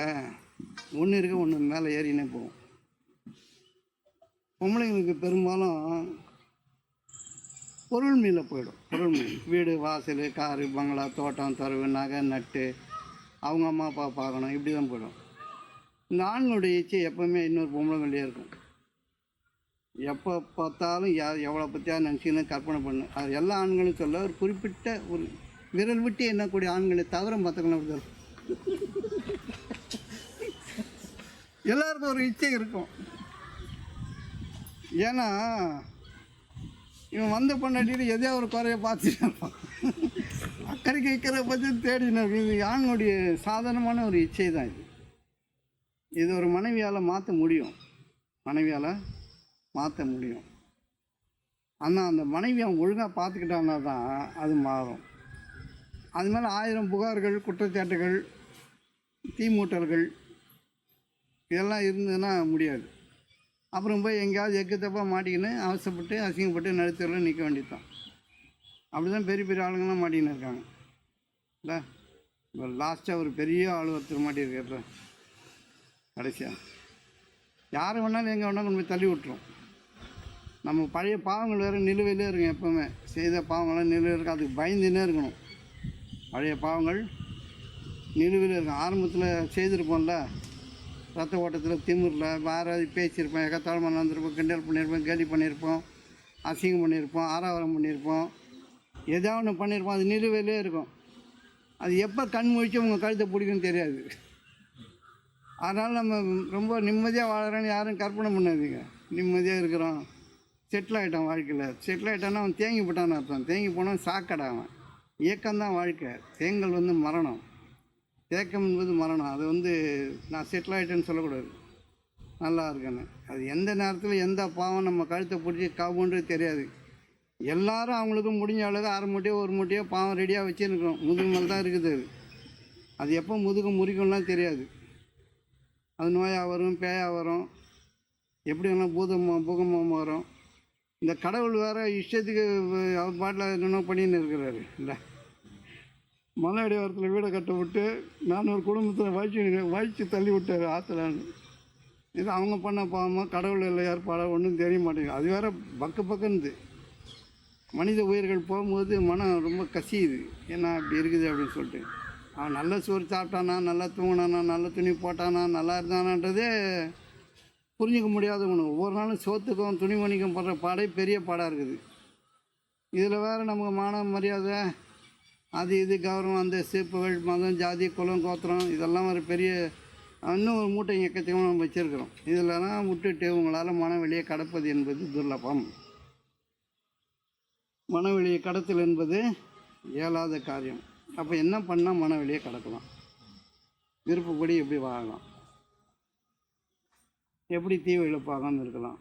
ஒன்று மேலே ஏறினே போகும். பொம்பளைங்களுக்கு பெரும்பாலும் பொருள் மீள போயிடும். பொருள் மீள், வீடு வாசல் காரு பங்களா தோட்டம் துறவு நகை நட்டு அவங்க அம்மா அப்பா பார்க்கணும், இப்படி தான் போயிடும். இந்த ஆண்களுடைய இச்சை எப்போவுமே இன்னொரு பொம்பளை வேண்டியே இருக்கும். எப்போ பார்த்தாலும் எவ்வளோ பற்றியாக நினச்சின்னு கற்பனை பண்ணு. அது எல்லா ஆண்களும் சொல்ல, ஒரு குறிப்பிட்ட ஒரு விரல் விட்டு எண்ணக்கூடிய ஆண்களை தவிர பார்த்துக்கணும். எல்லாருக்கும் ஒரு இச்சை இருக்கும். ஏன்னா இவன் வந்த பொண்டாட்டிட்டு எதையோ ஒரு குறைய பார்த்துட்டு இருப்பான். அக்கறைக்கு வைக்கிற பற்றி தேடின. இது ஆணுடைய சாதாரணமான ஒரு இச்சை தான். இது ஒரு மனைவியால் மாற்ற முடியும். மனைவியால் மாற்ற முடியும். ஆனால் அந்த மனைவி அவன் ஒழுங்காக பார்த்துக்கிட்டான்னா தான் அது மாறும். அது மேலே 1000 புகார்கள், குற்றச்சாட்டுகள், தீமூட்டல்கள் இதெல்லாம் இருந்ததுன்னா முடியாது. அப்புறம் போய் எங்கேயாவது எக்குத்தப்பாக மாட்டிக்கின்னு அவசரப்பட்டு அசிங்கப்பட்டு நடுத்தரில் நிற்க வேண்டியது தான். அப்படி தான் பெரிய பெரிய ஆளுங்கள்லாம் மாட்டிக்கின்னு இருக்காங்க. இல்லை இப்போ லாஸ்ட்டாக ஒரு பெரிய ஆள் ஒருத்தர் மாட்டியிருக்கிறப்ப கடைசியாக யாரை வேணாலும் எங்கே வேணாலும் கொண்டு போய் தள்ளி விட்டுரும். நம்ம பழைய பாவங்கள் வேறு நிலுவையிலே இருக்கும். எப்போவுமே செய்த பாவங்கள்லாம் நிலுவையில் இருக்கும். அதுக்கு பயந்துன்னே இருக்கணும். பழைய பாவங்கள் நிலுவையில் இருக்கும். ஆரம்பத்தில் செய்திருப்போம்ல, ரத்த ஓட்டத்தில், திமிரில், வேறு பேசியிருப்போம், எகத்தாளமாக நடந்திருப்போம், கிண்டல் பண்ணியிருப்போம், கேலி பண்ணியிருப்போம், அசிங்கம் பண்ணியிருப்போம், ஆரவாரம் பண்ணியிருப்போம், ஏதாவது ஒன்று பண்ணியிருப்போம். அது நிலுவையிலே இருக்கும். அது எப்போ கண் முழிச்சு உங்கள் கழுத்தை பிடிக்குன்னு தெரியாது. அதனால் நம்ம ரொம்ப நிம்மதியாக வாழறோன்னு யாரும் கற்பனை பண்ணாதீங்க. நிம்மதியாக இருக்கிறோம், செட்டில் ஆகிட்டான் வாழ்க்கையில். செட்டில் ஆகிட்டான்னா அவன் தேங்கி போட்டான்னு அர்த்தம். தேங்கி போனால் சாக்கடை அவன். இயக்கம்தான் வாழ்க்கை. தேங்கல் வந்து மரணம், தேக்கம் என்பது மரணம். அது வந்து நான் செட்டில் ஆகிட்டேன்னு சொல்லக்கூடாது, நல்லா இருக்கேன்னு. அது எந்த நேரத்தில் எந்த பாவம் நம்ம கழுத்தை பிடிச்சி காவுன்றது தெரியாது. எல்லோரும் அவங்களுக்கும் முடிஞ்ச அளவுக்கு அரை மூட்டையோ ஒரு மூட்டையோ பாவம் ரெடியாக வச்சுருக்கிறோம். முதுகு மேலே தான் இருக்குது. அது எப்போ முதுகு முறிக்கும்லாம் தெரியாது. அது நோயாக வரும், பேயாக வரும், எப்படி வேணால் பூகம்பம் வரும். இந்த கடவுள் வேறு இஷ்டத்துக்கு அவர் பாட்டில் என்னென்ன பண்ணின்னு இருக்கிறாரு இல்லை. மலை அடிவாரத்தில் வீடை கட்ட விட்டு 400 குடும்பத்தில் வழித்து தள்ளி விட்டார் ஆற்றுலான்னு. இது அவங்க பண்ண பாவமாக கடவுள் இல்லை ஏற்பாடாக ஒன்றும் தெரிய மாட்டேங்குது. அது வேறு பக்கன்னு மனித உயிர்கள் போகும்போது மனம் ரொம்ப கசியுது. ஏன்னா அப்படி இருக்குது அப்படின்னு சொல்லிட்டு. அவன் நல்ல சோறு சாப்பிட்டானா, நல்லா தூங்கினானா, நல்ல துணி போட்டானா, நல்லா இருந்தானான்றதே புரிஞ்சிக்க முடியாத ஒன்று. ஒவ்வொரு நாளும் சோத்துக்கும் துணிமணிக்கும் படுற பாடே பெரிய பாடாக இருக்குது. இதில் வேறு நமக்கு மான மரியாதை, அது இது கௌரவம், அந்த புகழ், மதம், ஜாதி, குலம், கோத்திரம், இதெல்லாம் ஒரு பெரிய இன்னும் ஒரு மூட்டை எக்கச்சக்கமாக நம்ம வச்சுருக்கிறோம். இதிலலாம் விட்டுட்டு உங்களால் மனவெளியை கடப்பது என்பது துர்லபம். மனவெளியை கடத்தல் என்பது இயலாத காரியம். அப்போ என்ன பண்ணால் மனவெளியை கடக்கலாம்? விருப்பப்படி எப்படி வாழலாம்? எப்படி தீவை இழப்பாகாமல் இருக்கலாம்?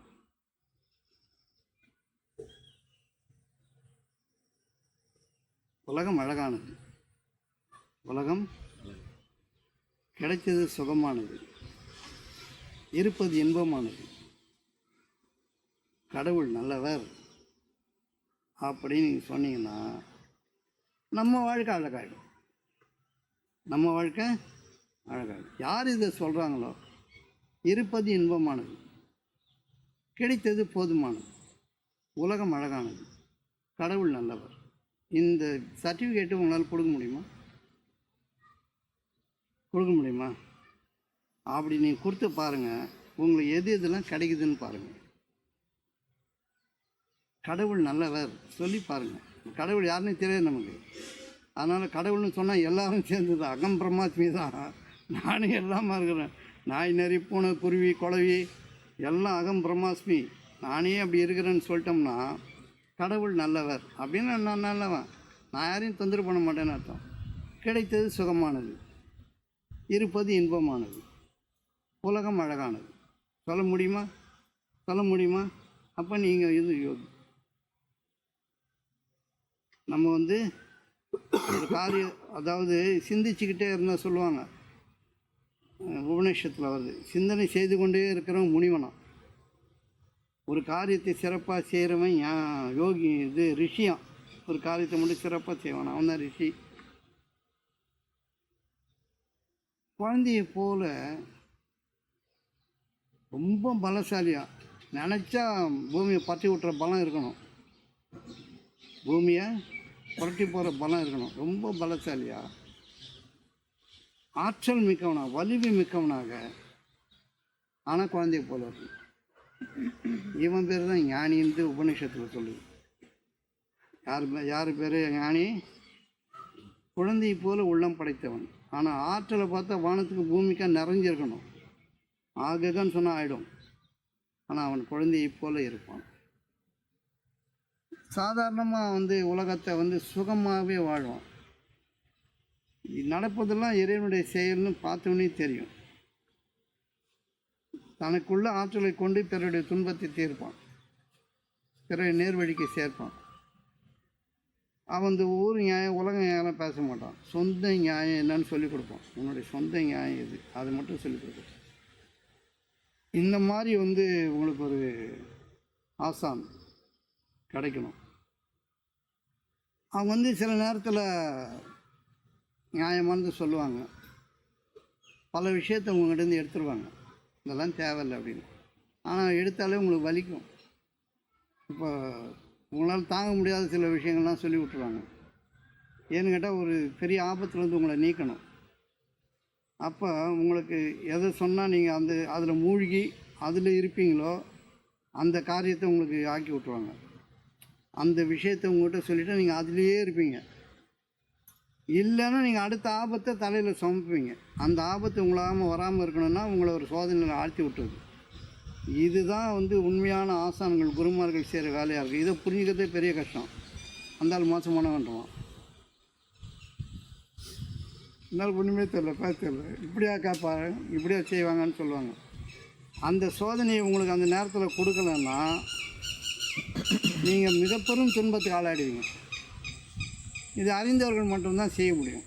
உலகம் அழகானது, உலகம் கிடைச்சது சுகமானது, இருப்பது இன்பமானது, கடவுள் நல்லவர் அப்படின்னு நீங்கள் சொன்னீங்கன்னா நம்ம வாழ்க்கை அழகாயிடும். நம்ம வாழ்க்கை அழகாயிடும். யார் இதை சொல்கிறாங்களோ, இருப்பது இன்பமானது, கிடைத்தது போதுமானது, உலகம் அழகானது, கடவுள் நல்லவர், இந்த சர்டிஃபிகேட்டு உங்களால் கொடுக்க முடியுமா? அப்படி நீங்கள் கொடுத்து பாருங்கள், உங்களுக்கு எது இதெல்லாம் கிடைக்குதுன்னு பாருங்கள். கடவுள் நல்லவர் சொல்லி பாருங்கள். கடவுள் யாருன்னு தெரியாது நமக்கு. அதனால் கடவுள்னு சொன்னால் எல்லோரும் சேர்ந்து தான், அகம் பிரம்மாஸ்மி தான். நானும் எல்லாமா இருக்கிறேன். நாய், நரி, பூனை, குருவி, குளவி எல்லாம் அகம் பிரம்மாஸ்மி, நானே அப்படி இருக்கிறேன்னு சொல்லிட்டோம்னா கடவுள் நல்லவர் அப்படின்னு நான் நல்லவன், நான் யாரையும் தொந்தரவு பண்ண மாட்டேன்னு அர்த்தம். கிடைத்தது சுகமானது, இருப்பது இன்பமானது, உலகம் அழகானது. சொல்ல முடியுமா? அப்போ நீங்கள் இது யோகி. நம்ம வந்து ஒரு காரியம், அதாவது சிந்திச்சுக்கிட்டே இருந்தால் சொல்லுவாங்க, உபநிஷத்தில் வருது, சிந்தனை செய்து கொண்டே இருக்கிறவன் முனிவனாம். ஒரு காரியத்தை சிறப்பாக செய்கிறவன் யோகி, இது ரிஷியான். ஒரு காரியத்தை மட்டும் சிறப்பாக செய்வான், அவன் தான் ரிஷி. குழந்தைய போல் ரொம்ப பலசாலியாக நினச்சா பூமியை பற்றி விட்டுற பலம் இருக்கணும். பூமியை புரட்டி போகிற பலம் இருக்கணும். ரொம்ப பலசாலியாக, ஆற்றல் மிக்கவனாக, வலிமை மிக்கவனாக, ஆனால் குழந்தைய போல இருக்கும். இவன் பேர் தான் ஞானின்னு உபநிஷத்தில் சொல்லுது. யார் பேர் ஞானி? குழந்தையை போல உள்ளம் படைத்தவன். ஆனால் ஆற்றலை பார்த்தா வானத்துக்கு பூமிக்காக நிறைஞ்சிருக்கணும். ஆகன்னு சொன்னால் ஆகிடும். ஆனால் அவன் குழந்தையை போல இருப்பான். சாதாரணமாக வந்து உலகத்தை வந்து சுகமாகவே வாழ்வான். நடப்பதெல்லாம் இறைவனுடைய செயல்னு பார்த்தோன்னே தெரியும். தனக்குள்ள ஆற்றலை கொண்டு பிறருடைய துன்பத்தை தீர்ப்பான், பிறரை நேர்வழிக்கு சேர்ப்பான். அவன் இந்த ஊர் நியாயம், உலக நியாயம் பேச மாட்டான். சொந்த நியாயம் என்னன்னு சொல்லிக் கொடுப்பான். உன்னுடைய சொந்த நியாயம் எது, அதை மட்டும் சொல்லிக் கொடுப்பான். இந்த மாதிரி வந்து உங்களுக்கு ஒரு ஆசான் கிடைக்கணும். அவங்க வந்து சில நேரத்தில் நியாயமானது சொல்லுவாங்க, பல விஷயத்தை உங்கள்கிட்ட எடுத்துருவாங்க, இதெல்லாம் தேவையில்லை அப்படின்னு. ஆனால் எடுத்தாலே உங்களுக்கு வலிக்கும். இப்போ உங்களால் தாங்க முடியாத சில விஷயங்கள்லாம் சொல்லி விட்ருவாங்க. ஏன்னு கேட்டால் ஒரு பெரிய ஆபத்துலேருந்து உங்களை நீக்கணும். அப்போ உங்களுக்கு எதை சொன்னால் நீங்கள் அதில் மூழ்கி அதில் இருப்பீங்களோ அந்த காரியத்தை உங்களுக்கு ஆக்கி விட்ருவாங்க. அந்த விஷயத்தை உங்கள்கிட்ட சொல்லிவிட்டு நீங்கள் அதிலேயே இருப்பீங்க. இல்லைன்னா நீங்கள் அடுத்த ஆபத்தை தலையில் சுமப்பீங்க. அந்த ஆபத்து உங்களால் வராமல் இருக்கணும்னா உங்களை ஒரு சோதனையில் ஆழ்த்தி விட்டுருது. இதுதான் உண்மையான ஆசான்கள் குருமார்கள் செய்கிற வேலையாக இருக்குது. இதை புரிஞ்சுக்கிறதே பெரிய கஷ்டம். அந்த மோசமானவன்றான். என்னால் ஒன்றுமே தெரியல, பேச தெரியல, இப்படியா கேட்பாரு, இப்படியா செய்வாங்கன்னு சொல்லுவாங்க. அந்த சோதனையை உங்களுக்கு அந்த நேரத்தில் கொடுக்கலன்னா நீங்கள் மிகப்பெரும் துன்பத்துக்கு ஆளாடுவீங்க. இது அறிந்தவர்கள் மட்டும்தான் செய்ய முடியும்.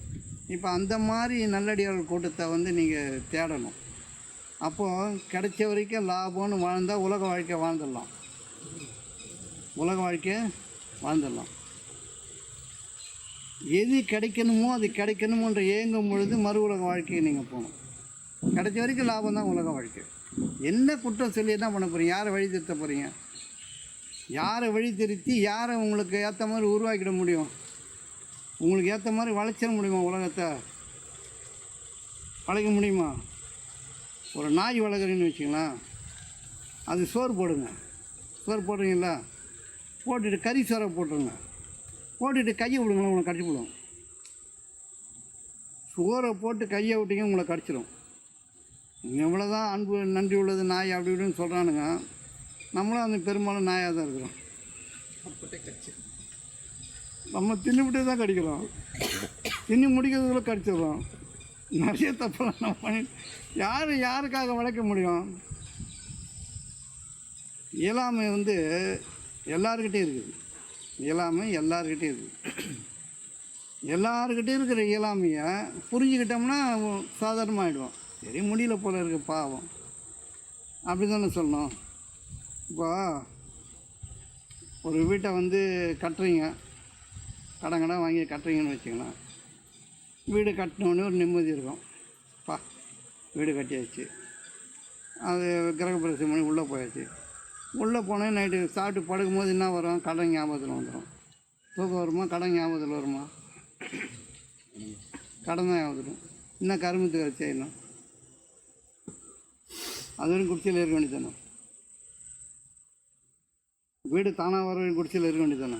இப்போ அந்த மாதிரி நல்லடியார்கள் கூட்டத்தை நீங்கள் தேடணும். அப்போது கிடைச்ச வரைக்கும் லாபம்னு வாழ்ந்தால் உலக வாழ்க்கை வாழ்ந்துடலாம். உலக வாழ்க்கையை வாழ்ந்துடலாம். எது கிடைக்கணுமோ அது கிடைக்கணுமோன்ற ஏங்கும் பொழுது மறு உலக வாழ்க்கையை நீங்கள் போகணும். கிடைச்ச வரைக்கும் லாபம் தான் உலக வாழ்க்கை. என்ன குற்றம் சொல்லி என்ன பண்ண போகிறீங்க? யாரை வழி திருத்த போகிறீங்க? யாரை வழி திருத்தி யாரை உங்களுக்கு ஏற்ற மாதிரி உருவாக்கிட முடியும்? உங்களுக்கு ஏற்ற மாதிரி வளைச்சிட முடியுமா? உலகத்தை வளைக்க முடியுமா? ஒரு நாய் வளர்க்குறீங்கன்னு வச்சுங்களேன், அது சோறு போடுங்க. சோறு போடுறீங்களா? போட்டுட்டு கறி சோறை போட்டுருங்க. போட்டுட்டு கையை விடுங்களேன், உங்களை கடிச்சு விடும். சோறை போட்டு கையை விட்டீங்க உங்களை கடிச்சிடும். எவ்வளோ தான் அன்பு நன்றி உள்ளது நாய் அப்படி இப்படின்னு சொல்கிறானுங்க, நம்மளும் அந்த பெரும்பாலும் நாயாக தான் இருக்கிறோம். நம்ம தின்னுபிட்டே தான் கடிக்கிறோம். தின்னி முடிக்கிறதுக்குள்ள கடிச்சிடுறோம். நிறைய தப்பெல்லாம் நம்ம பண்ணி யாருக்காக வளைக்க முடியும்? இயலாமை எல்லாருக்கிட்டையும் இருக்குது. இயலாமை எல்லாருக்கிட்டையும் இருக்குது. எல்லாருக்கிட்டையும் இருக்கிற இயலாமையை புரிஞ்சுக்கிட்டோம்னா சாதாரணமாகிடுவோம். சரி, முடியல போல இருக்கு பாவம், அப்படி தானே சொல்லணும். இப்போ ஒரு வீட்டை கட்டுறீங்க, கடன் வாங்கி கட்டுறீங்கன்னு வச்சுக்கலாம். வீடு கட்டினோடனே ஒரு நிம்மதி இருக்கும். வீடு கட்டியாச்சு, அது கிரகப்பிரவேசம் பண்ணி உள்ளே போயாச்சு. உள்ளே போனேன், நைட்டு சாப்பிட்டு படுக்கும்போது என்ன வரும்? கடன் ஞாபகத்தில் வந்துடும். தூக்கம் வருமா? கடன் ஞாபகத்தில் வருமா? கடன் தான் ஞாபகத்துடும். இன்னும் கருமத்துக்கு வச்சு இன்னும் அது வரைக்கும் குடிசையில் இருக்க வேண்டியதானே. வீடு தானாக வர குடிசையில் இருக்க வேண்டியதானே.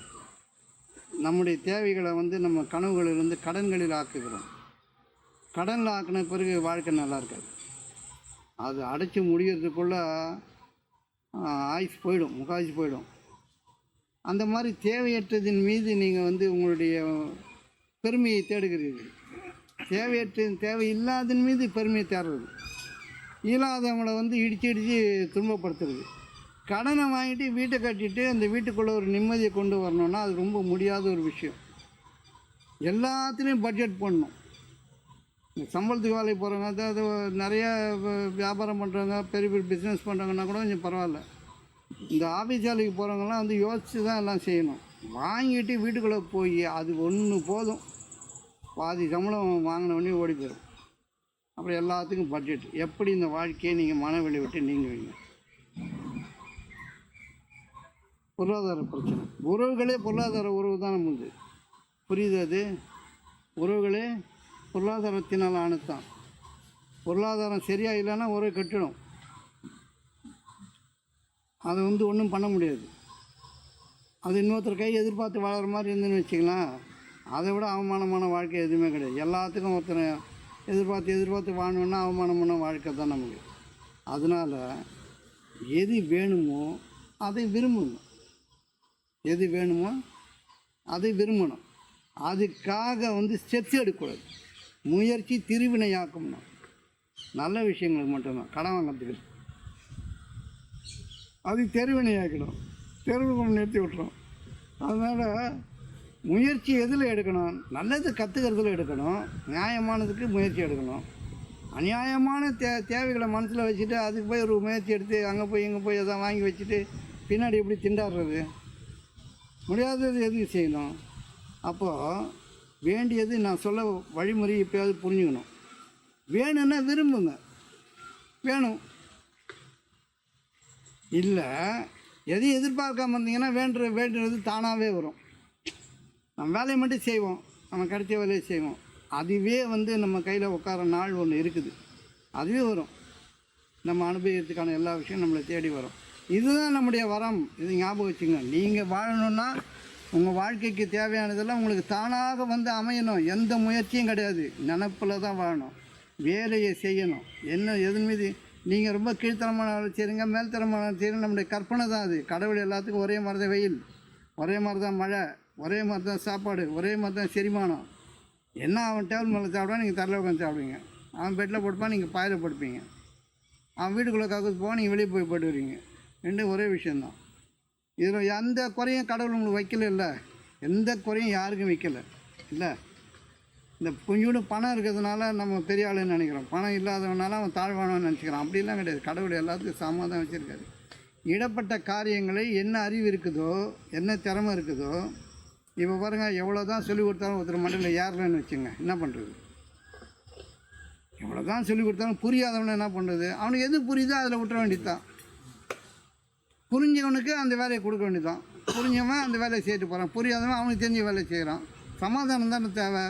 நம்முடைய தேவைகளை நம்ம கனவுகளிலிருந்து கடன்களில் ஆக்குகிறோம். கடனில் ஆக்கின பிறகு வாழ்க்கை நல்லா இருக்காது. அது அடைச்சி முடிகிறதுக்குள்ளே ஆயுசு போயிடும், முக்காய்ச்சி போயிடும். அந்த மாதிரி தேவையற்றதின் மீது நீங்கள் உங்களுடைய பெருமையை தேடுகிறீர்கள். தேவையில்லாதன் மீது பெருமையை தேடுறது. இயலாதவங்களை இடித்து துன்பப்படுத்துறது. கடனை வாங்கிட்டு வீட்டை கட்டிட்டு அந்த வீட்டுக்குள்ளே ஒரு நிம்மதியை கொண்டு வரணுன்னா அது ரொம்ப முடியாத ஒரு விஷயம். எல்லாத்துலேயும் பட்ஜெட் பண்ணணும். சம்பளத்துக்கு வேலைக்கு போகிறவங்க, அதாவது நிறைய வியாபாரம் பண்ணுறவங்க, பெரிய பெரிய பிஸ்னஸ் பண்ணுறவங்கன்னா கூட கொஞ்சம் பரவாயில்ல. இந்த ஆஃபீஸ் வேலைக்கு போகிறவங்கலாம் யோசித்து தான் எல்லாம் செய்யணும். வாங்கிட்டு வீட்டுக்குள்ளே போய் அது ஒன்று போதும், பாதி சம்பளம் வாங்கினவொடனே ஓடி போயிடும். அப்புறம் எல்லாத்துக்கும் பட்ஜெட். எப்படி இந்த வாழ்க்கையை நீங்கள் மனவெளி விட்டு நீங்குவீங்க? பொருளாதார பிரச்சனை. உறவுகளே பொருளாதார உறவு தான் நம்மளுது. புரியுது? அது உறவுகளே பொருளாதாரத்தினால் ஆனதுதான். பொருளாதாரம் சரியாக இல்லைன்னா உறவு கட்டிடும். அதை ஒன்றும் பண்ண முடியாது. அது இன்னொருத்தர் கை எதிர்பார்த்து வாழற மாதிரி இருந்துன்னு வச்சுக்கலாம், அதை விட அவமானமான வாழ்க்கை எதுவுமே கிடையாது. எல்லாத்துக்கும் ஒருத்தனை எதிர்பார்த்து வாழணுன்னா அவமானமான வாழ்க்கை தான் நமக்கு. அதனால் எது வேணுமோ அதை விரும்பணும். எது வேணுமோ அதை விரும்பணும். அதுக்காக ஸ்டெப்ஸ் எடுக்கக்கூடாது. முயற்சி திருவினையாக்கணும். நல்ல விஷயங்களுக்கு மட்டும்தான். கடன் வாங்கிறதுக்கு அது தெருவினையாக்கணும். தெருவில் நிறுத்தி விட்டுரும். அதனால் முயற்சி எதில் எடுக்கணும்? நல்லது கற்றுக்கிறதுல எடுக்கணும். நியாயமானதுக்கு முயற்சி எடுக்கணும். அநியாயமான தேவைகளை மனசில் வச்சுட்டு அதுக்கு போய் ஒரு முயற்சி எடுத்து அங்கே போய் இங்கே போய் எதாவது வாங்கி வச்சுட்டு பின்னாடி எப்படி திண்டாடுறது? முடியாதது எதுக்கு செய்யணும்? அப்போது வேண்டியது நான் சொல்ல வழிமுறை எப்போயாவது புரிஞ்சுக்கணும். வேணும்னா விரும்புங்க. வேணும் இல்லை எதையும் எதிர்பார்க்காம இருந்தீங்கன்னா வேண்டுறது தானாகவே வரும். நம்ம வேலையை மட்டும் செய்வோம், நம்ம கிடைச்ச வேலையை செய்வோம். அதுவே வந்து நம்ம கையில் உட்கார நாள் ஒன்று இருக்குது, அதுவே வரும். நம்ம அனுபவிக்கிறதுக்கான எல்லா விஷயம் நம்மளை தேடி வரும். இதுதான் நம்முடைய வரம். இது ஞாபகம் வச்சுங்க. நீங்கள் வாழணுன்னா உங்கள் வாழ்க்கைக்கு தேவையானதெல்லாம் உங்களுக்கு தானாக வந்து அமையணும். எந்த முயற்சியும் கிடையாது, நினப்பில் தான் வாழணும், வேலையை செய்யணும். எதன் மீது நீங்கள் ரொம்ப கீழ்த்தரமான வேலை செய்கிறீங்க, மேல்தரமான வேலை செய்கிறீங்க, நம்முடைய கற்பனை தான் அது. கடவுள் எல்லாத்துக்கும் ஒரே மாதிரி தான் வெயில், ஒரே மாதிரி தான் மழை, ஒரே மாதிரி தான் சாப்பாடு, ஒரே மாதிரி தான் செரிமானம். என்ன அவன் டேபிள் மேலே சாப்பிடுவான், நீங்கள் தரையில் உட்காந்து சாப்பிடுவீங்க. அவன் பெட்டில் படுப்பான், நீங்கள் பாயில் படுப்பீங்க. அவன் வீட்டுக்குள்ளே கக்கூஸ் போவான், நீங்கள் வெளியே போய் படுவீங்க. ரெண்டும் ஒரே விஷயந்தான். இதில் எந்த குறையும் கடவுள் உங்களுக்கு வைக்கல. இல்லை, எந்த குறையும் யாருக்கும் வைக்கலை. இல்லை, இந்த கொஞ்சோண்டு பணம் இருக்கிறதுனால நம்ம பெரிய ஆளுன்னு நினைக்கிறோம், பணம் இல்லாதவனால அவன் தாழ்வானவன்னு நினச்சிக்கிறான். அப்படிலாம் கிடையாது. கடவுள் எல்லாத்துக்கும் சமமாக தான் வச்சுருக்காரு. இடப்பட்ட காரியங்களை என்ன அறிவு இருக்குதோ, என்ன திறமை இருக்குதோ, இப்போ பாருங்கள், எவ்வளோ தான் சொல்லிக் கொடுத்தாலும் ஒருத்தர் மண்டலில் ஏறலன்னு வச்சுங்க, என்ன பண்ணுறது? எவ்வளோ தான் சொல்லிக் கொடுத்தாலும் புரியாதவனை என்ன பண்ணுறது? அவனுக்கு எது புரியுதோ அதில் விட்டுற வேண்டியதுதான். புரிஞ்சவனுக்கு அந்த வேலையை கொடுக்க வேண்டியதான். புரிஞ்சவன் அந்த வேலையை செய்துட்டு போகிறான், புரியாதவன் அவனுக்கு தெரிஞ்ச வேலையை செய்கிறான். சமாதானம் தானே தேவை.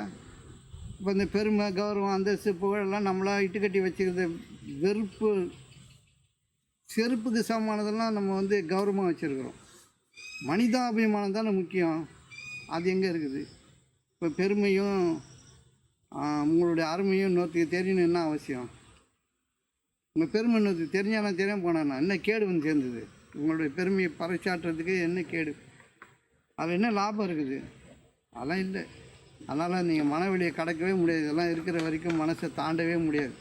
இப்போ இந்த பெருமை, கௌரவம், அந்தஸ்து, புகழெல்லாம் நம்மளாக இட்டுக்கட்டி வச்சுக்கிறது வெறுப்பு, செருப்புக்கு சமமானதெல்லாம் நம்ம வந்து கௌரவமாக வச்சுருக்கிறோம். மனிதாபிமானம் தானே முக்கியம். அது எங்கே இருக்குது? இப்போ பெருமையும் உங்களுடைய அருமையும் இன்னொருத்துக்கு தெரியணும். என்ன அவசியம்? உங்கள் பெருமை இன்னொருத்துக்கு தெரிஞ்சாலும் தெரியாமல் போனாண்ணா என்ன கேடு வந்து சேர்ந்தது? உங்களுடைய பெருமையை பறைச்சாட்டுறதுக்கு என்ன கேடு? அதில் என்ன லாபம் இருக்குது? அதெல்லாம் இல்லை. அதனால் நீங்கள் மனவெளியை கடக்கவே முடியாது. இதெல்லாம் இருக்கிற வரைக்கும் மனசை தாண்டவே முடியாது.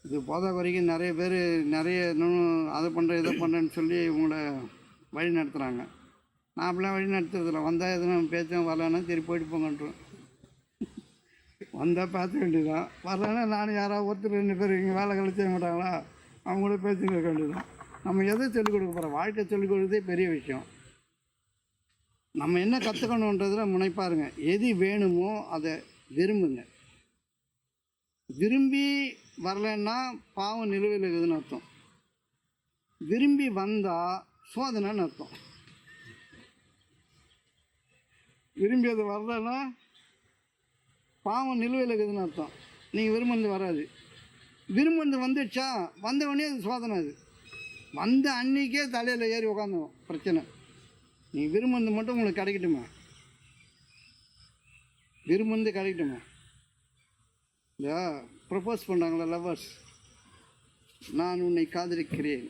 இது போத வரைக்கும் நிறைய பேர் நிறைய இன்னும் அதை பண்ணுறேன் இதை பண்ணுறேன்னு சொல்லி உங்களை வழி நடத்துகிறாங்க. நான் அப்படிலாம் வழி நடத்துறதில்ல. வந்தால் எதுனா பேச்சும் வரலன்னா சரி போயிட்டு போங்கன்றோம். வந்தால் பார்த்து வேண்டியதுதான். வரலன்னா நானும் யாராவது ஒருத்தர் 2 பேர் இங்கே வேலை கழிச்சு செய்ய மாட்டாங்களா, அவங்கள பேச்சுன்னு இருக்க வேண்டியதுதான். நம்ம எதை சொல்லிக் கொடுக்க போகிறோம்? வாழ்க்கை சொல்லிக் கொடுக்குறதே பெரிய விஷயம். நம்ம என்ன கற்றுக்கணுன்றதுல முனைப்பாருங்க. எது வேணுமோ அதை விரும்புங்க. விரும்பி வரலன்னா பாவம் நிலுவையில் இருக்குதுன்னு அர்த்தம். விரும்பி வந்தால் சோதனைன்னு அர்த்தம். விரும்பி அது வரலன்னா பாவம் நிலுவையில் இருக்குதுன்னு அர்த்தம். நீங்கள் விரும்புறது வராது. விரும்புறது வந்துடுச்சா, வந்தவொடனே அது சோதனை. அது வந்த அன்றைக்கே தலையில் ஏறி உக்காந்துடும் பிரச்சனை. நீங்கள் விரும்புறது மட்டும் உங்களுக்கு கிடைக்கட்டுமா? விரும்புறது கிடைக்கட்டுமா? இந்த ப்ரப்போஸ் பண்ணுறாங்களா லவ்வர்ஸ், நான் உன்னை காதலிக்கிறேன்,